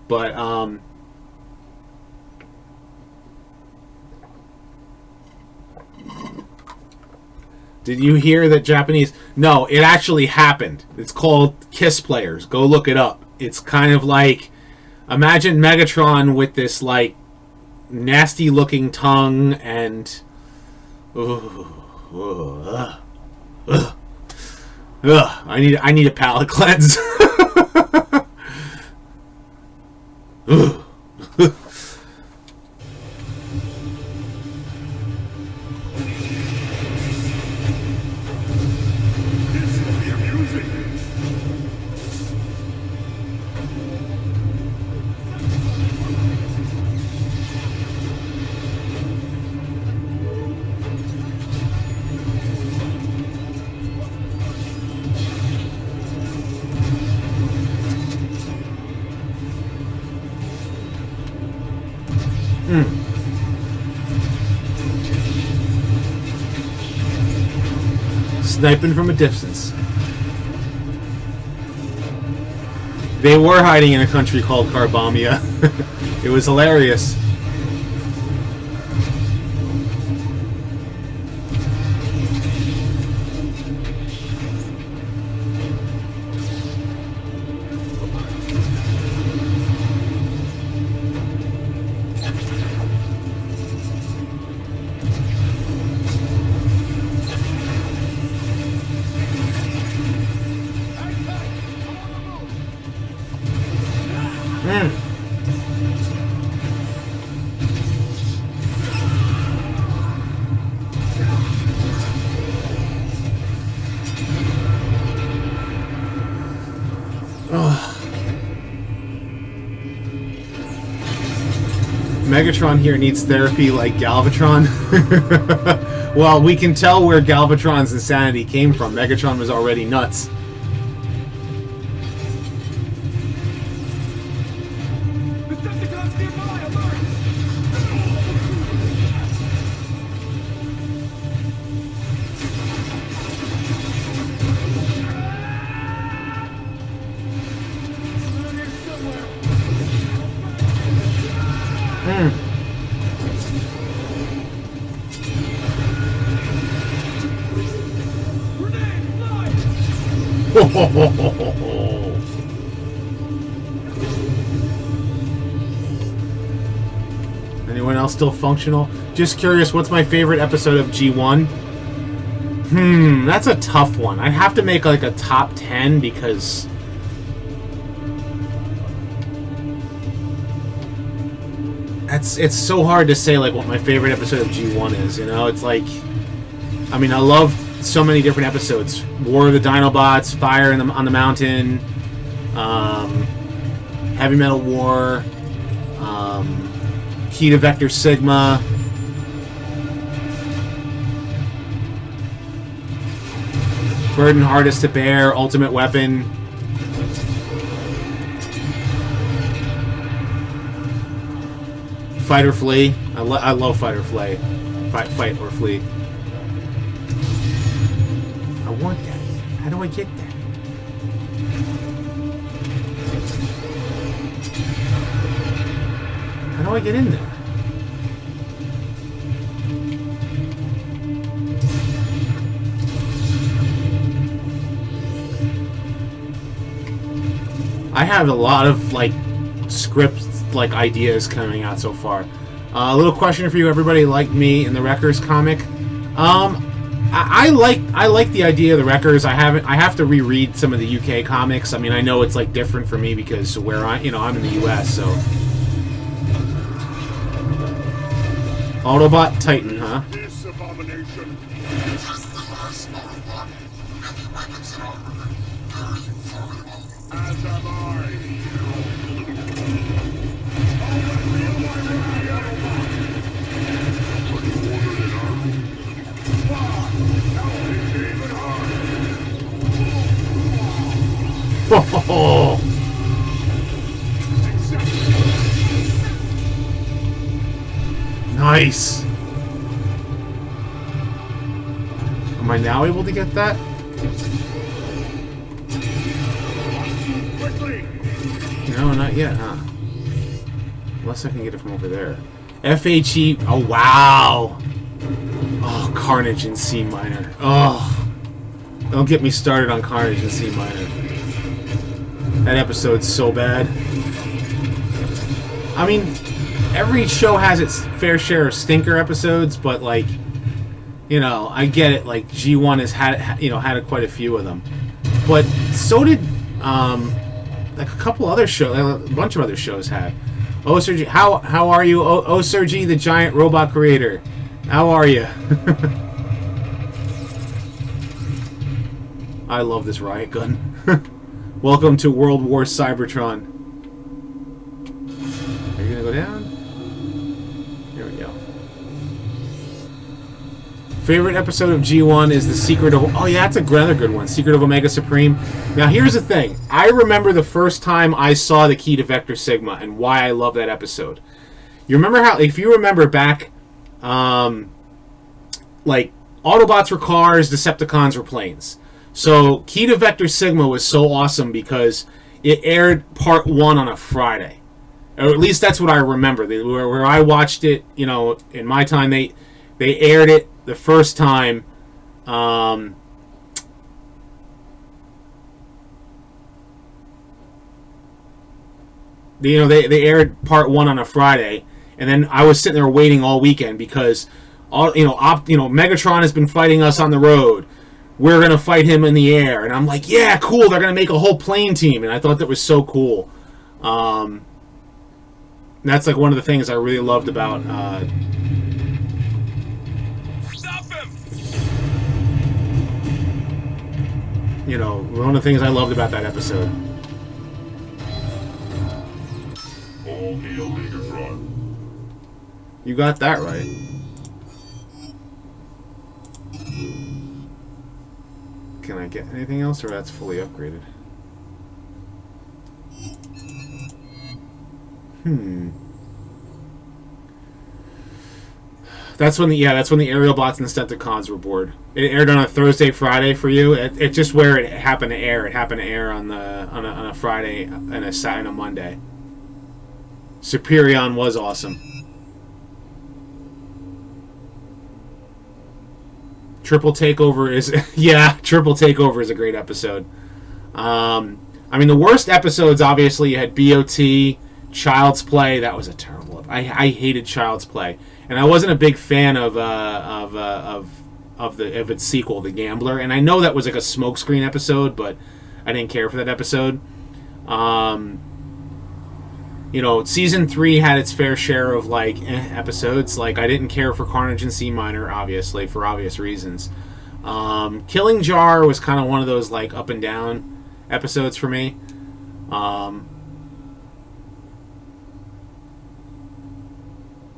But did you hear that Japanese? No, it actually happened. It's called Kiss Players. Go look it up. It's kind of like, imagine Megatron with this, like, nasty looking tongue and I need a palate cleanse. This will be amusing. Sniping from a distance. They were hiding in a country called Carbamia. It was hilarious. Megatron here needs therapy like Galvatron. Well, we can tell where Galvatron's insanity came from. Megatron was already nuts. Decepticons nearby, alert! They're here somewhere. Grenade, fly! Anyone else still functional? Just curious, what's my favorite episode of G1? That's a tough one. I have to make like a top 10 because it's so hard to say like what my favorite episode of G1 is, you know? It's like, I mean, I love so many different episodes. War of the Dinobots, Fire on the Mountain, Heavy Metal War, Key to Vector Sigma, Burden Hardest to Bear, Ultimate Weapon. Fight or Flee. I love Fight or Flee. Fight or Flee. I want that. How do I get that? How do I get in there? I have a lot of like script like ideas coming out so far. A little question for you, everybody like me in the Wreckers comic. I like the idea of the Wreckers. I have to reread some of the UK comics. I mean, I know it's like different for me because where I'm in the US, so. Autobot Titan, huh? This abomination. As am I. Oh. Nice. Am I now able to get that? Quickly. No, not yet, huh? Unless I can get it from over there. FHE. Oh, wow. Oh, Carnage in C minor. Oh. Don't get me started on Carnage in C minor. That episode's so bad. I mean, every show has its fair share of stinker episodes, but like, you know, I get it. Like G1 has had quite a few of them, but so did like a couple other shows, a bunch of other shows had. Oh, Sir G, how are you? Oh, Sir G, the giant robot creator, how are you? I love this riot gun. Welcome to World War Cybertron. Are you gonna go down? Here we go. Favorite episode of G1 is The Secret of... Oh yeah, that's another good one. Secret of Omega Supreme. Now here's the thing. I remember the first time I saw the key to Vector Sigma and why I love that episode. You remember how... If you remember back... like, Autobots were cars, Decepticons were planes. So, Key to Vector Sigma was so awesome because it aired part 1 on a Friday. Or at least that's what I remember. Where I watched it, you know, in my time, they aired it the first time. They aired part 1 on a Friday, and then I was sitting there waiting all weekend because Megatron has been fighting us on the road. We're going to fight him in the air. And I'm like, yeah, cool. They're going to make a whole plane team. And I thought that was so cool. That's like one of the things I really loved about... Stop him! You know, one of the things I loved about that episode. All hail Megatron. You got that right. Can I get anything else, or that's fully upgraded? That's when the aerial bots and the Decepticons were bored. It aired on a Thursday, Friday for you. It's just where it happened to air. It happened to air on a Friday and a Saturday and a Monday. Superion was awesome. Triple Takeover is Triple Takeover is a great episode. I mean, the worst episodes, obviously, you had BOT, Child's Play. That was a terrible. I hated Child's Play, and I wasn't a big fan of its sequel, The Gambler. And I know that was like a smokescreen episode, but I didn't care for that episode. You know, season 3 had its fair share of like episodes. Like, I didn't care for Carnage in C minor, obviously, for obvious reasons. Killing Jar was kind of one of those like up and down episodes for me.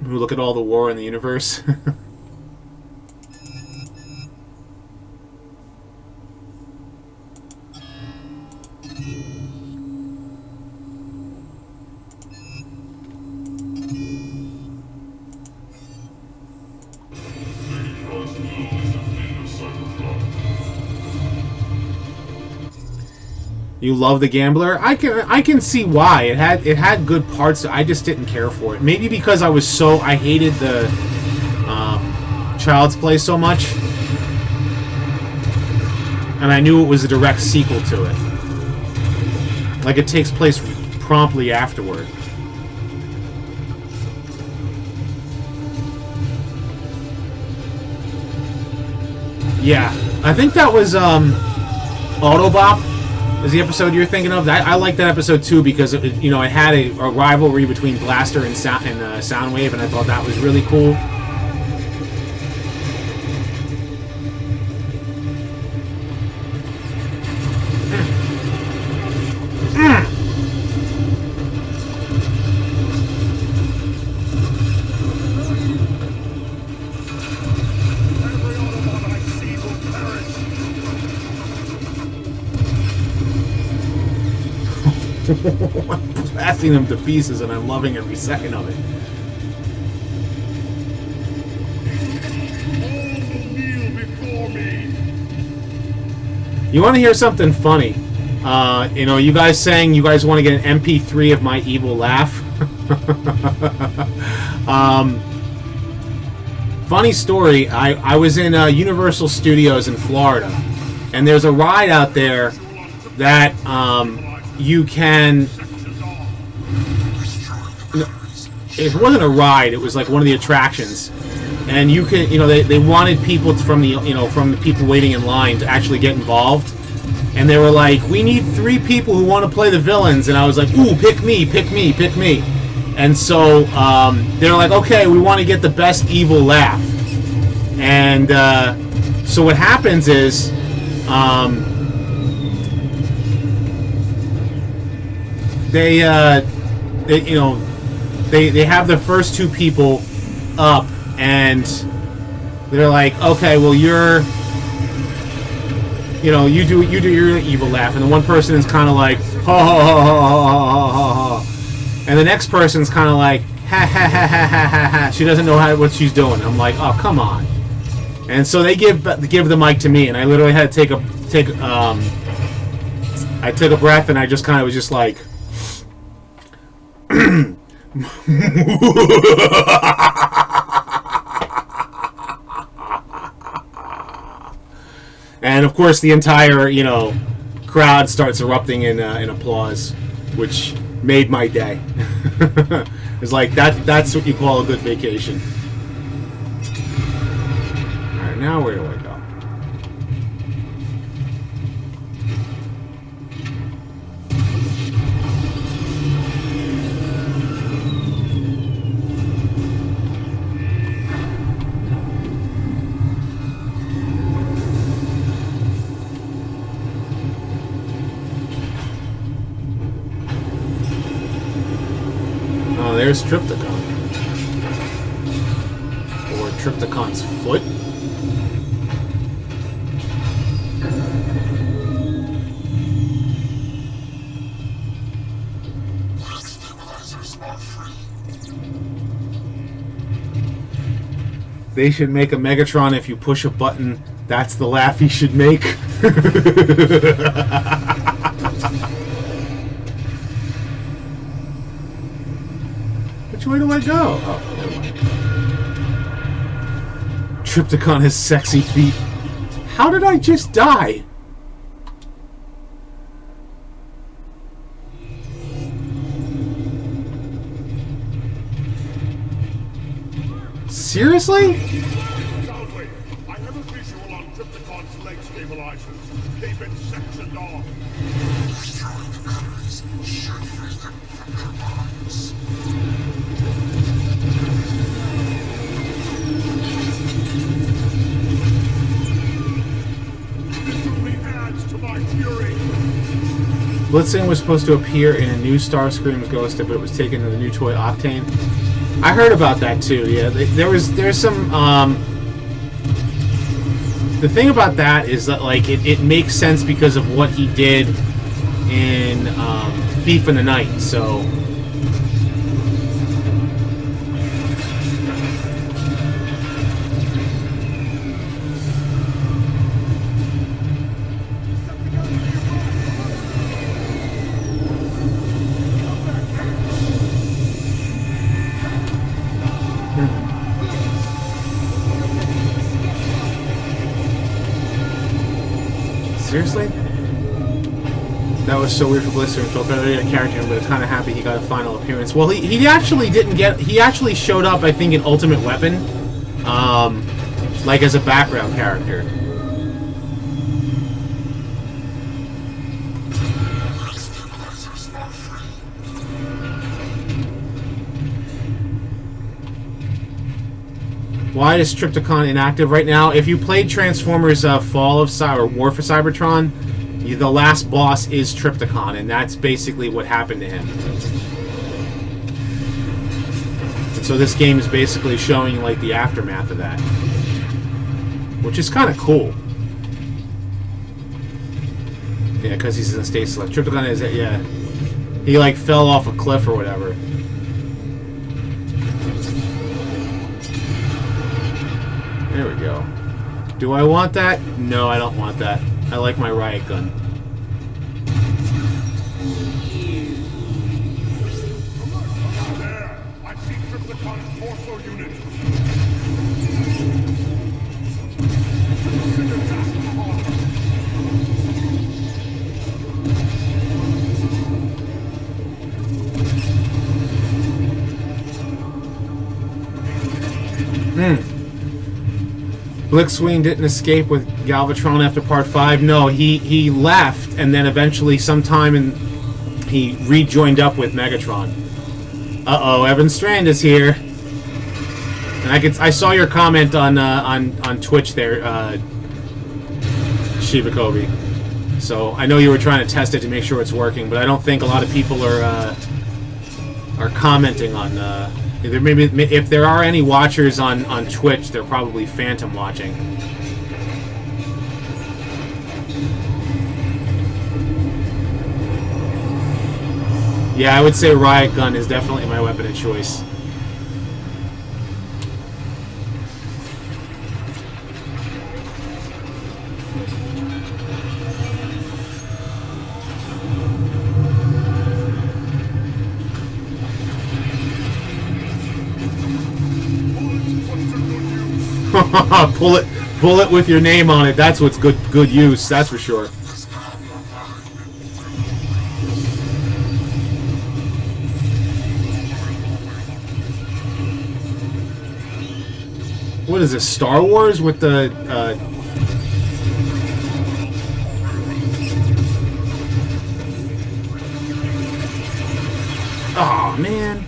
Look at all the war in the universe. You love The Gambler? I can see why. It had good parts. I just didn't care for it. Maybe because I hated the Child's Play so much, and I knew it was a direct sequel to it. Like, it takes place promptly afterward. Yeah, I think that was Autobop is the episode you're thinking of. I like that episode too because it had a rivalry between Blaster and Soundwave, and I thought that was really cool. Blasting them to pieces, and I'm loving every second of it. You want to hear something funny? You guys saying you guys want to get an MP3 of my evil laugh. Funny story. I was in Universal Studios in Florida, and there's a ride out there that you can. It wasn't a ride. It was like one of the attractions, and you can. They wanted people from the people waiting in line to actually get involved, and they were like, "We need 3 people who want to play the villains," and I was like, "Ooh, pick me, pick me, pick me." And so they're like, "Okay, we want to get the best evil laugh," and so what happens is. They have the first 2 people up, and they're like, okay, well you do your evil laugh, and the one person is kind of like ha ha ha ha ha ha ha, and the next person's kind of like ha ha ha ha ha ha ha. She doesn't know what she's doing. I'm like, oh, come on. And so they give the mic to me, and I literally had to I took a breath, and I just kind of was just like. And of course the entire crowd starts erupting in applause, which made my day. It's like that's what you call a good vacation. Alright, now where do I go? There's Triptychon. Or Triptychon's foot. They should make a Megatron if you push a button. That's the laugh he should make. Which way do I go? Oh, never mind. Triptychon has sexy feet. How did I just die? Seriously? Soundwave, I have a visual on Triptychon's leg stabilizers. They've been sectioned off. Destroying the batteries should free them from their minds. This only adds to my fury. Blitzing was supposed to appear in a new Starscream Ghost, but it was taken to the new toy Octane. I heard about that too. Yeah, there's some. The thing about that is that it makes sense because of what he did in Thief in the Night. So. Seriously? That was so weird for Blister and felt better than a character, but I'm kind of happy he got a final appearance. Well, he actually didn't get. He actually showed up, I think, in Ultimate Weapon, like as a background character. Why is Trypticon inactive right now? If you played Transformers Fall of or War for Cybertron, the last boss is Trypticon, and that's basically what happened to him. And so this game is basically showing like the aftermath of that, which is kind of cool. Yeah, because he's in a state select. Trypticon is, yeah. He like fell off a cliff or whatever. There we go. Do I want that? No, I don't want that. I like my riot gun. There! I see Trypticon's torso unit! Blitzwing didn't escape with Galvatron after Part 5. No, he left, and then eventually sometime he rejoined up with Megatron. Uh-oh, Evan Strand is here. And I saw your comment on Twitch there, Shiba Kobe. So I know you were trying to test it to make sure it's working, but I don't think a lot of people are commenting on. Maybe if there are any watchers on Twitch, they're probably phantom watching. Yeah, I would say riot gun is definitely my weapon of choice. Bullet with your name on it. That's what's good use. That's for sure. What is this? Star Wars with the oh man.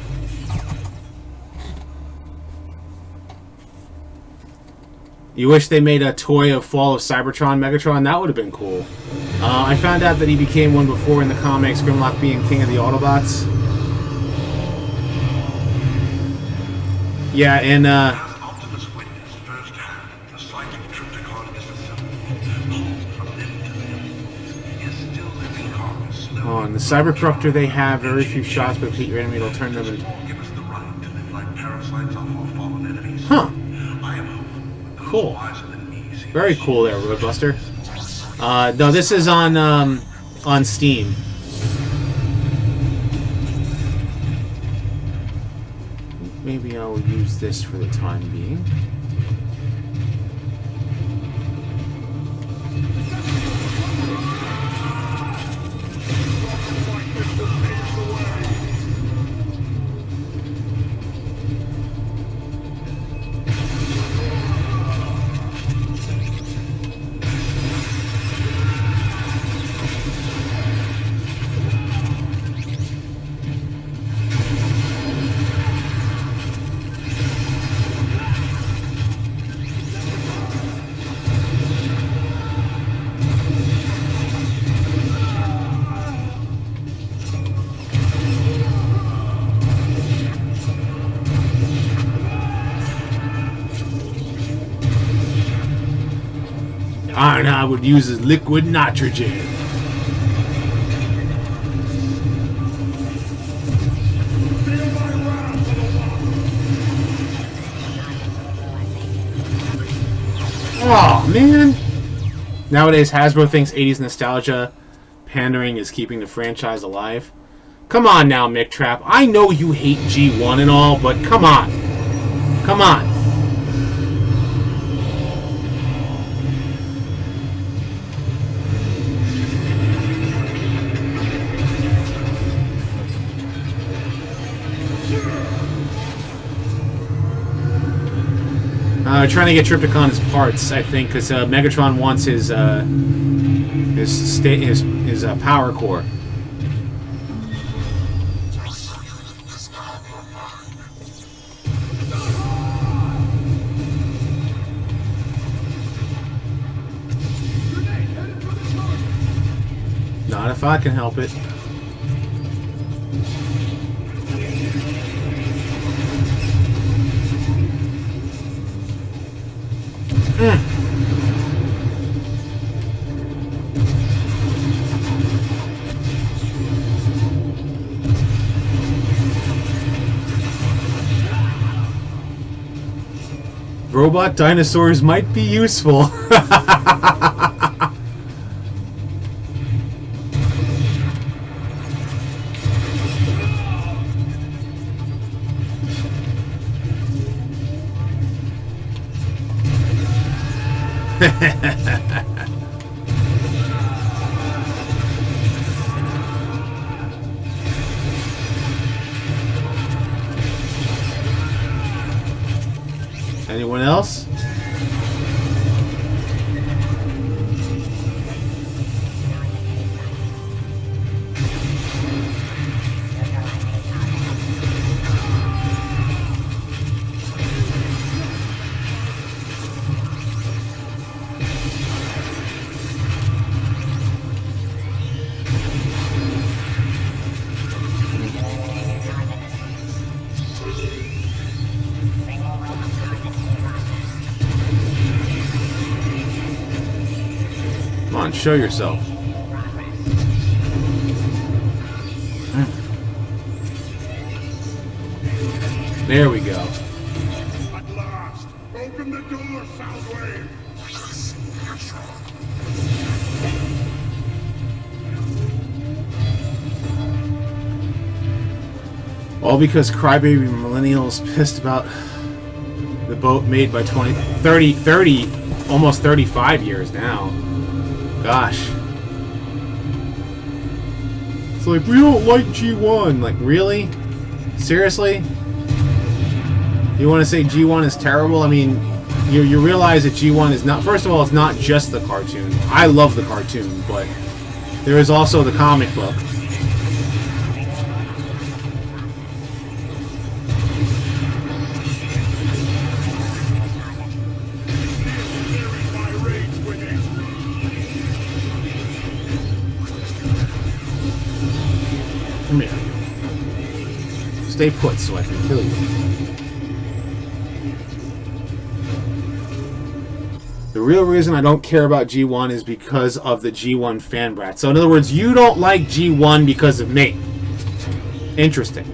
You wish they made a toy of Fall of Cybertron Megatron? That would have been cool. I found out that he became one before in the comics, Grimlock being king of the Autobots. Yeah, and Optimus witnessed firsthand the sighting Trypticon disassembled. From limb to limb, his still living carcass slowly. oh, and the Cybercorruptor they have, very few shots, but hit your enemy, it'll turn them into... Give us the right to live like parasites off our fallen enemies. Huh. I am hopeful that those Cool. wiser than me see Very cool there, Roadbuster. No, this is on Steam. Maybe I'll use this for the time being. Iron I would use as liquid nitrogen. Oh man! Nowadays, Hasbro thinks 80s nostalgia pandering is keeping the franchise alive. Come on now, Mick Trap. I know you hate G1 and all, but come on. Come on. Trying to get Trypticon his parts, I think, because Megatron wants his power core. Not if I can help it. Robot dinosaurs might be useful. Anyone else? Come on, show yourself. There we go. At last! Open the door, Soundwave! All because crybaby millennials pissed about the boat made by 30, almost 35 years now. Gosh. It's like, we don't like G1. Like, really? Seriously? You want to say G1 is terrible? I mean, you realize that G1 is not... First of all, it's not just the cartoon. I love the cartoon, but there is also the comic book. Come here. Stay put so I can kill you. The real reason I don't care about G1 is because of the G1 fan brat. So in other words, you don't like G1 because of me. Interesting.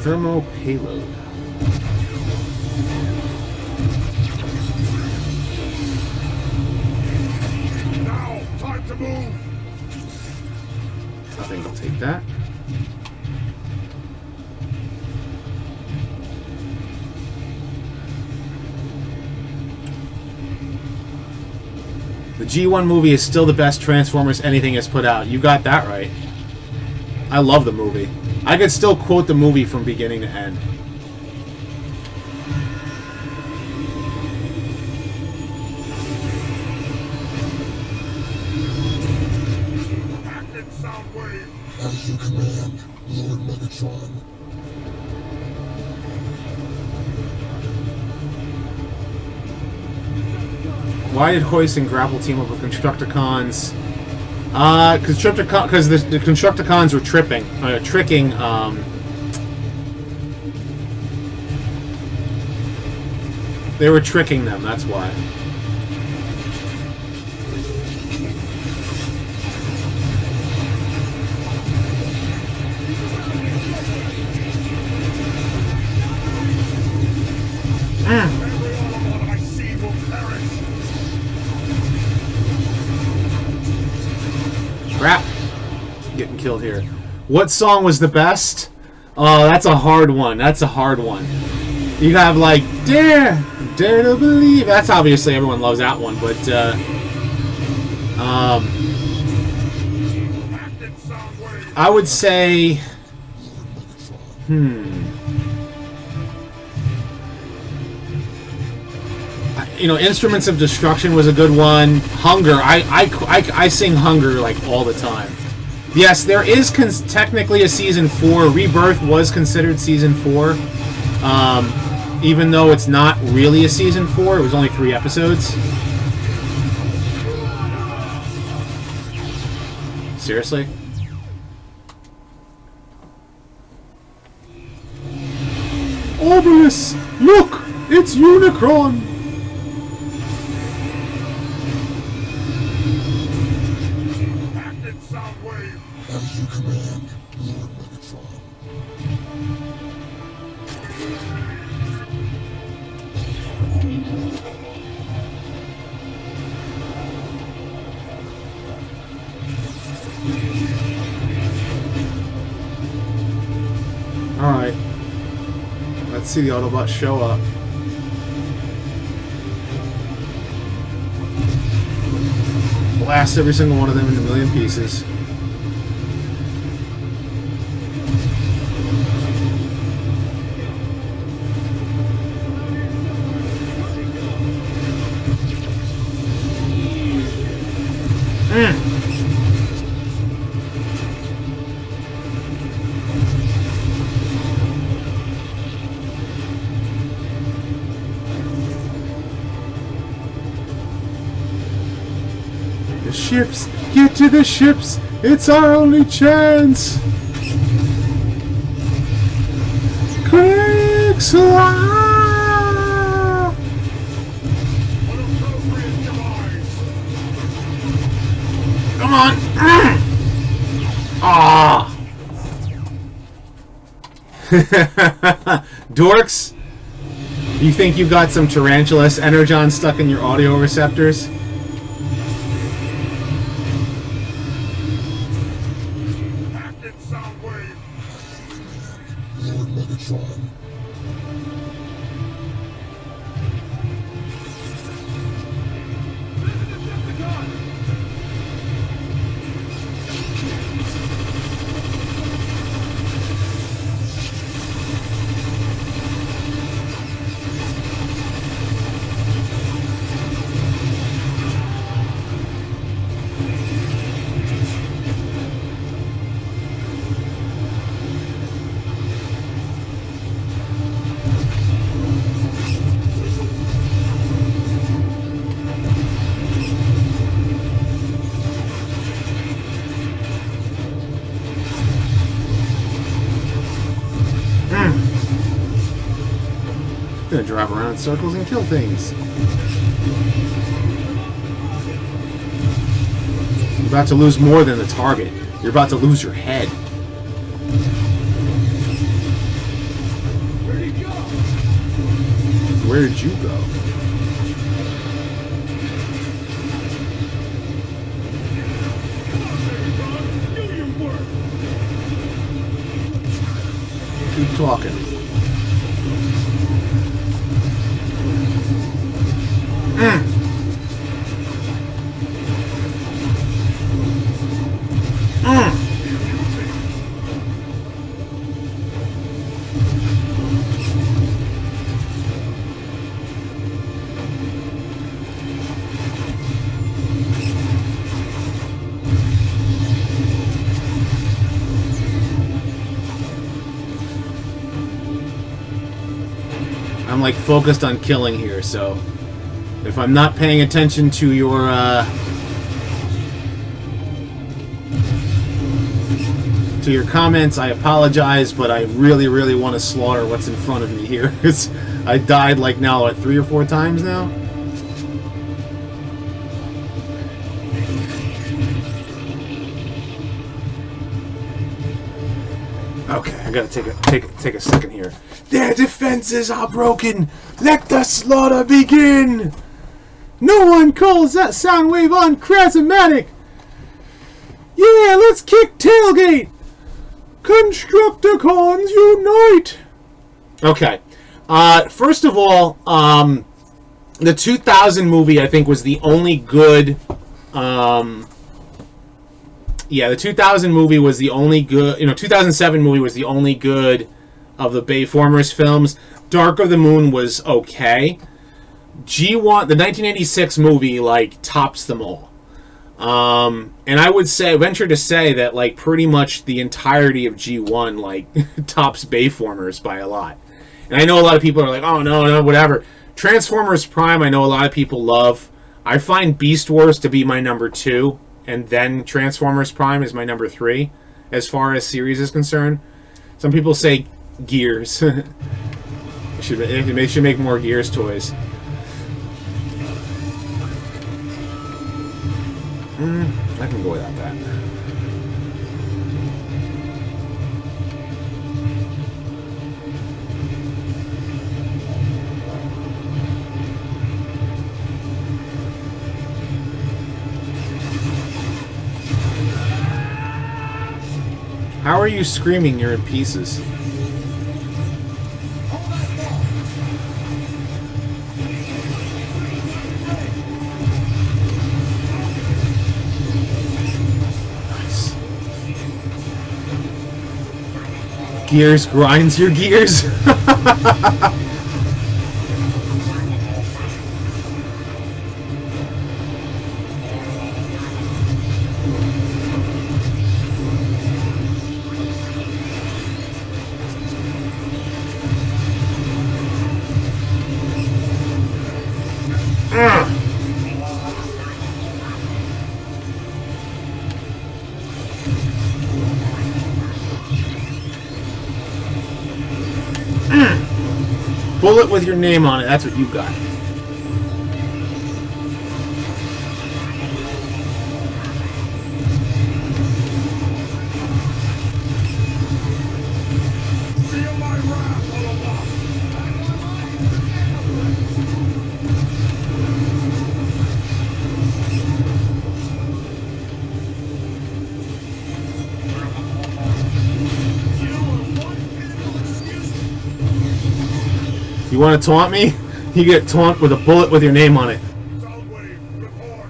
Thermo payload. Now, time to move! I think I'll take that. The G1 movie is still the best Transformers anything has put out. You got that right. I love the movie. I could still quote the movie from beginning to end. Active Soundwave! As you command, Lord Megatron. Why did Hoist and Grapple team up with Constructicons? Because the Constructicons were tricking. They were tricking them. That's why. Every Autobot I see will perish! Crap. Getting killed here. What song was the best? Oh, that's a hard one. That's a hard one. You have like Dare to Believe. That's obviously everyone loves that one, but I would say you know, Instruments of Destruction was a good one. Hunger, I sing Hunger like all the time. Yes, there is technically a season 4. Rebirth was considered season 4, even though it's not really a season 4. It was only 3 episodes. Seriously? Obelisk! Look! It's Unicron! Active sound wave. As you command, Lord Megatron. Alright. Let's see the Autobots show up. Blast every single one of them into a million pieces. The ships! Get to the ships! It's our only chance! Quicksilver! Come on! Ah! Dorks? You think you got some Tarantulas Energon stuck in your audio receptors? Active sound wave. Lord Megatron. Gonna drive around in circles and kill things. You're about to lose more than the target. You're about to lose your head. Where'd he go? Where did you go? Do your work. Keep talking. I'm like focused on killing here, so if I'm not paying attention to your comments, I apologize, but I really, really want to slaughter what's in front of me here. I died like now, what, 3 or 4 times now? Okay, I gotta take a second here. Their defenses are broken. Let the slaughter begin. No one calls that sound wave unchrasmatic. Yeah, let's kick tailgate. Constructicons unite. Okay. First of all, the 2000 movie I think was the only good. Yeah, the 2000 movie was the only good. 2007 movie was the only good of the Bayformers films. Dark of the Moon was okay, G1, the 1986 movie, like, tops them all. And I would venture to say that, like, pretty much the entirety of G1, like, tops Bayformers by a lot. And I know a lot of people are like, oh, no, whatever. Transformers Prime, I know a lot of people love. I find Beast Wars to be my number 2, and then Transformers Prime is my number 3, as far as series is concerned. Some people say Gears. They should make more Gears toys. I can go without that. How are you screaming? You're in pieces. Gears grinds your gears. Bullet with your name on it, that's what you got. Feel my wrath, Autobots! You want to taunt me? You get taunt with a bullet with your name on it. Soundwave, report!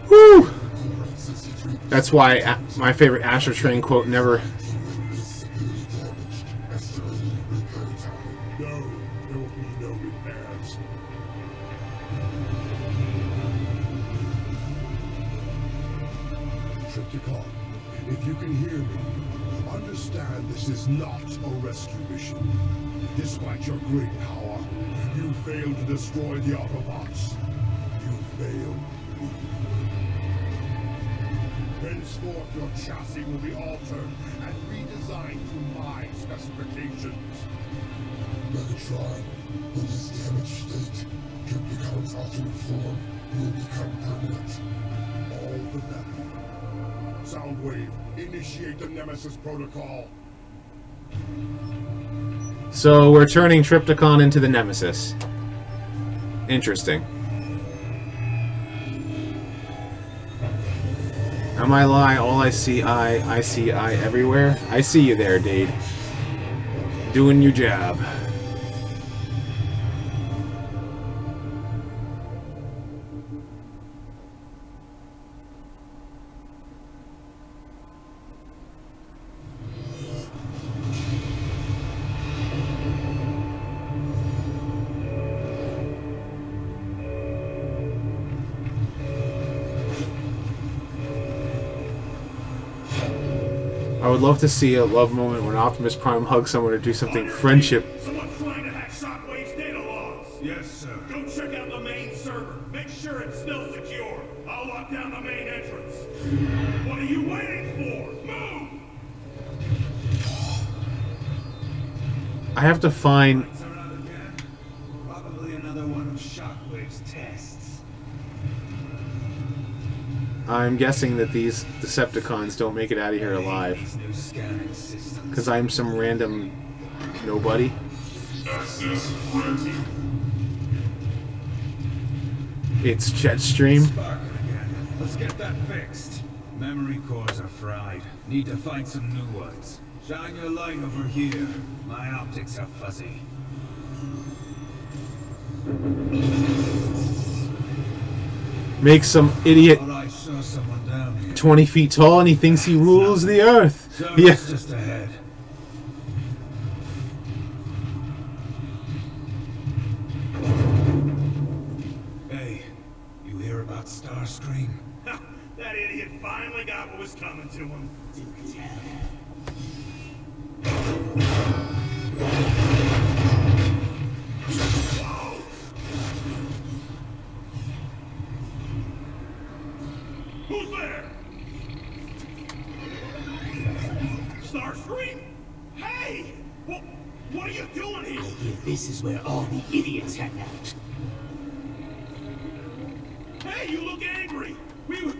Woo! That's why my favorite Astro Train quote never... No, there will be no repairs. Triptychon, if you can hear me, understand this is not a rescue mission. Despite your great power, you failed to destroy the Autobots. You failed me. Henceforth, your chassis will be altered and redesigned to my specifications. Megatron, in this damaged state, Triptychon's alternate form will become permanent. All the better. Soundwave, initiate the Nemesis Protocol. So we're turning Triptychon into the Nemesis. Interesting. Am I lying? All I see I see I everywhere. I see you there, Dade. Doing your job. I would love to see a love moment when Optimus Prime hugs someone or do something friendship. Someone's trying to hack Shockwave's data logs. Yes, sir. Go check out the main server. Make sure it's still secure. I'll lock down the main entrance. What are you waiting for? Move! I have to find... Lights are out again. Probably another one of Shockwave's tests. I'm guessing that these Decepticons don't make it out of here alive. These new scanning systems. Because I'm some random nobody. Access granted. It's Jetstream. Sparking again. Let's get that fixed. Memory cores are fried. Need to find some new ones. Shine your light over here. My optics are fuzzy. Make some idiot Thought I saw someone down here. 20 feet tall and he thinks he rules the earth. So Yeah. it's just ahead. Starscream? That idiot finally got what was coming to him. Do tell. Who's there? Starscream? Hey! What are you doing here? I hear this is where all the idiots hang out. Hey, you look angry. We were...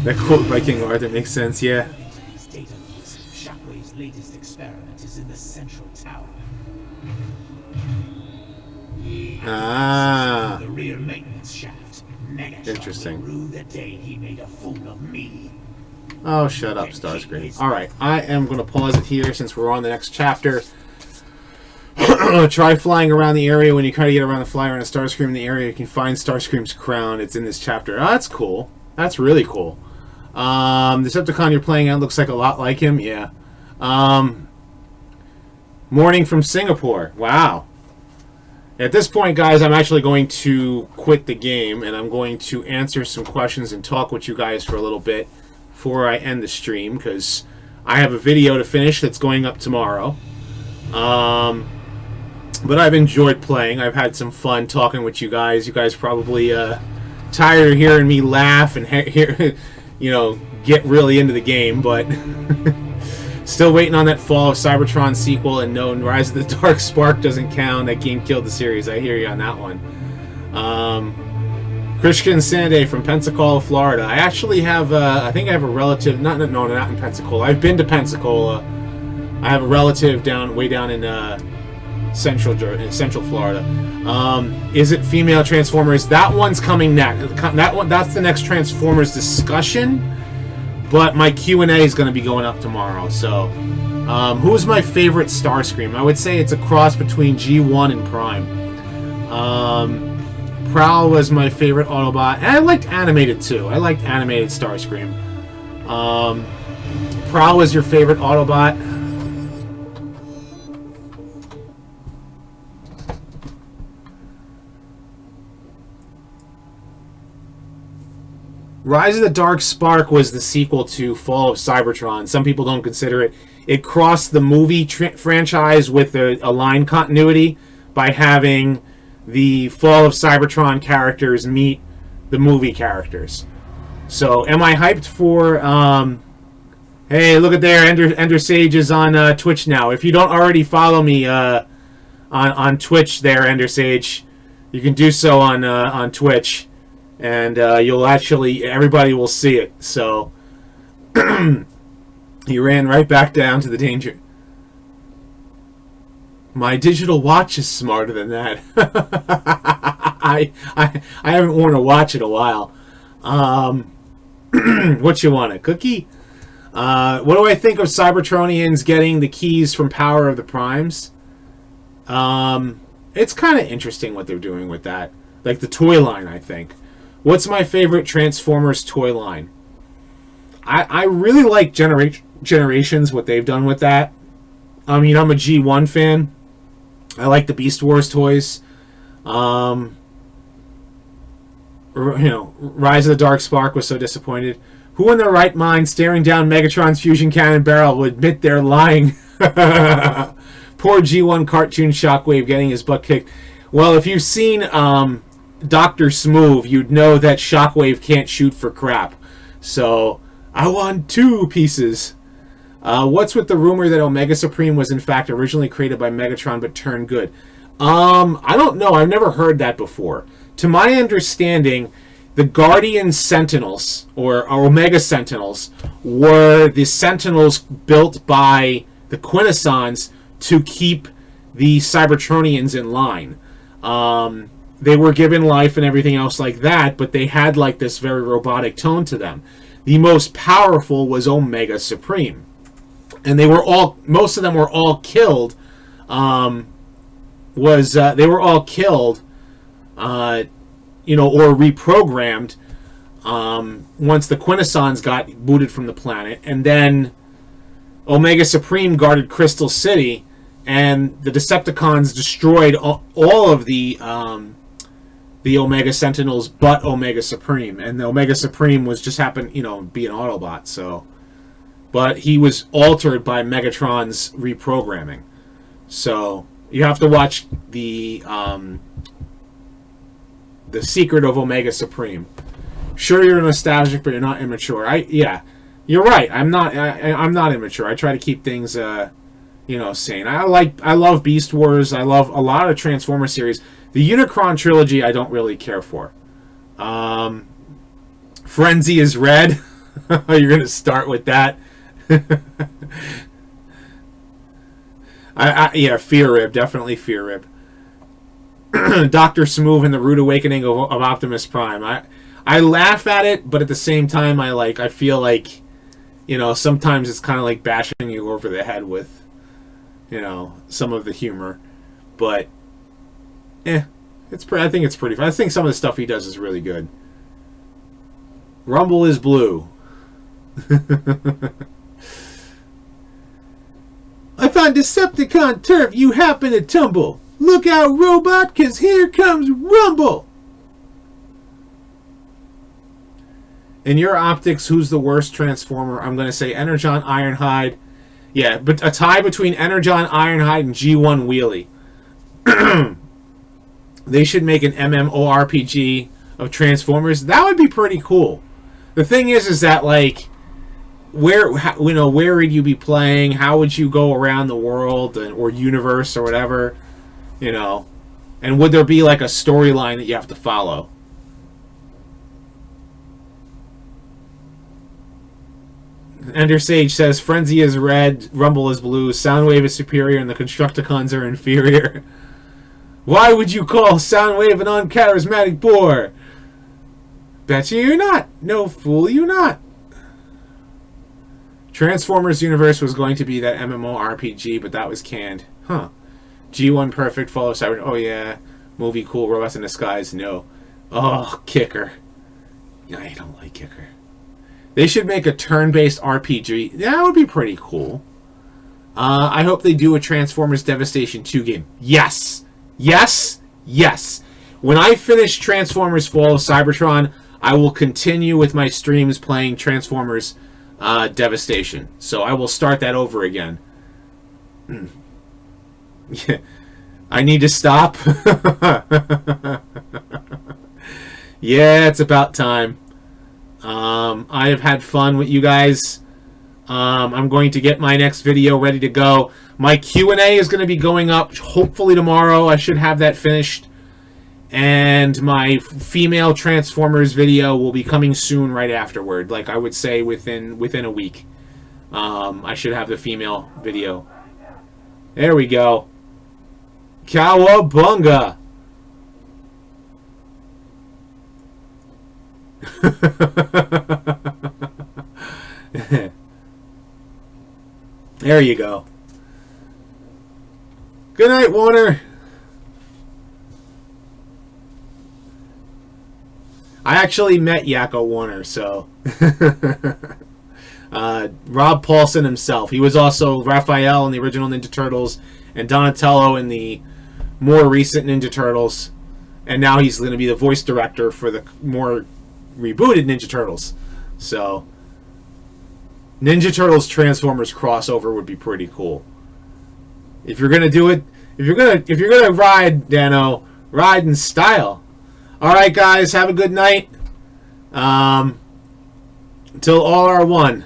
That quote by King Arthur makes sense, yeah. These data leaks. Shockwave's latest experiment is in the central tower. Ah. The rear maintenance shaft. Megatron Interesting. will rue the day he made a fool of me. Oh, shut up, Starscream. Alright, I am going to pause it here since we're on the next chapter. Try flying around the area. When you try to get around the fly around a Starscream in the area, you can find Starscream's crown. It's in this chapter. Oh, that's cool. That's really cool. The Decepticon you're playing out looks like a lot like him. Yeah. Morning from Singapore. Wow. At this point, guys, I'm actually going to quit the game, and I'm going to answer some questions and talk with you guys for a little bit before I end the stream, because I have a video to finish that's going up tomorrow. But I've enjoyed playing. I've had some fun talking with you guys. You guys probably tired of hearing me laugh and hear, get really into the game, but still waiting on that Fall of Cybertron sequel, and no, Rise of the Dark Spark doesn't count. That game killed the series. I hear you on that one. Christian Sanday from Pensacola, Florida. I actually have, I think I have a relative, not in Pensacola. I've been to Pensacola. I have a relative way down in Central Florida. Is it female Transformers? That one's coming next. That's the next Transformers discussion. But my Q&A is going to be going up tomorrow. So, who's my favorite Starscream? I would say it's a cross between G1 and Prime. Prowl was my favorite Autobot, and I liked animated too. I liked animated Starscream. Prowl was your favorite Autobot. Rise of the Dark Spark was the sequel to Fall of Cybertron. Some people don't consider it. It crossed the movie franchise with a line continuity by having the Fall of Cybertron characters meet the movie characters. So, am I hyped for... hey, look at there. Ender Sage is on Twitch now. If you don't already follow me on Twitch there, Ender Sage, you can do so on Twitch. And you'll actually, everybody will see it. So, he ran right back down to the danger. My digital watch is smarter than that. I haven't worn a watch in a while. What you want, a cookie? What do I think of Cybertronians getting the keys from Power of the Primes? It's kind of interesting what they're doing with that. Like the toy line, I think. What's my favorite Transformers toy line? I really like Generations, what they've done with that. I mean, I'm a G1 fan. I like the Beast Wars toys. Rise of the Dark Spark was so disappointed. Who in their right mind staring down Megatron's fusion cannon barrel would admit they're lying? Poor G1 cartoon Shockwave getting his butt kicked. Well, if you've seen... Dr. Smooth, you'd know that Shockwave can't shoot for crap. So, I want 2 pieces. What's with the rumor that Omega Supreme was in fact originally created by Megatron but turned good? I don't know. I've never heard that before. To my understanding, the Guardian Sentinels, or Omega Sentinels, were the Sentinels built by the Quintessons to keep the Cybertronians in line. They were given life and everything else like that, but they had like this very robotic tone to them. The most powerful was Omega Supreme. And they were all, most of them were all killed. They were all killed, or reprogrammed once the Quintessons got booted from the planet. And then Omega Supreme guarded Crystal City, and the Decepticons destroyed all of the Omega Sentinels but Omega Supreme, and the Omega Supreme was just happened, be an Autobot. So, but he was altered by Megatron's reprogramming. So you have to watch the Secret of Omega Supreme. Sure, you're nostalgic, but you're not immature. Yeah, you're right. I'm not immature. I try to keep things sane. I love Beast Wars. I love a lot of Transformers series. The Unicron trilogy I don't really care for. Frenzy is Red. You're going to start with that. Yeah, Fear Rib. Definitely Fear Rib. Dr. Smooth and the Rude Awakening of Optimus Prime. I laugh at it, but at the same time I feel like, sometimes it's kind of like bashing you over the head with, some of the humor. But I think it's pretty fun. I think some of the stuff he does is really good. Rumble is blue. I found Decepticon turf. You happen to tumble. Look out, robot, 'cause here comes Rumble. In your optics, who's the worst Transformer? I'm going to say Energon, Ironhide. Yeah, but a tie between Energon, Ironhide, and G1 Wheelie. They should make an MMORPG of Transformers. That would be pretty cool. The thing is that where would you be playing? How would you go around the world or universe or whatever? And would there be like a storyline that you have to follow? Ender Sage says Frenzy is red, Rumble is blue, Soundwave is superior, and the Constructicons are inferior. Why would you call Soundwave an uncharismatic bore? Bet you're not. No, fool you not. Transformers Universe was going to be that MMORPG, but that was canned. Huh. G1 Perfect, Fall of Cybertron. Oh, yeah. Movie cool, Robots in Disguise. No. Oh, Kicker. I don't like Kicker. They should make a turn-based RPG. That would be pretty cool. I hope they do a Transformers Devastation 2 game. Yes! Yes! Yes! When I finish Transformers Fall of Cybertron, I will continue with my streams playing Transformers Devastation. So I will start that over again. Yeah. I need to stop. Yeah, it's about time. I have had fun with you guys. I'm going to get my next video ready to go. My Q&A is going to be going up hopefully tomorrow. I should have that finished. And my female Transformers video will be coming soon right afterward. Like I would say within a week. I should have the female video. There we go. Cowabunga! There you go. Good night, Warner. I actually met Yakko Warner, so Rob Paulson himself. He was also Raphael in the original Ninja Turtles and Donatello in the more recent Ninja Turtles, and now he's going to be the voice director for the more rebooted Ninja Turtles. So Ninja Turtles Transformers crossover would be pretty cool. If you're gonna do it, if you're gonna ride, Dano, ride in style. All right, guys, have a good night. Until all are one.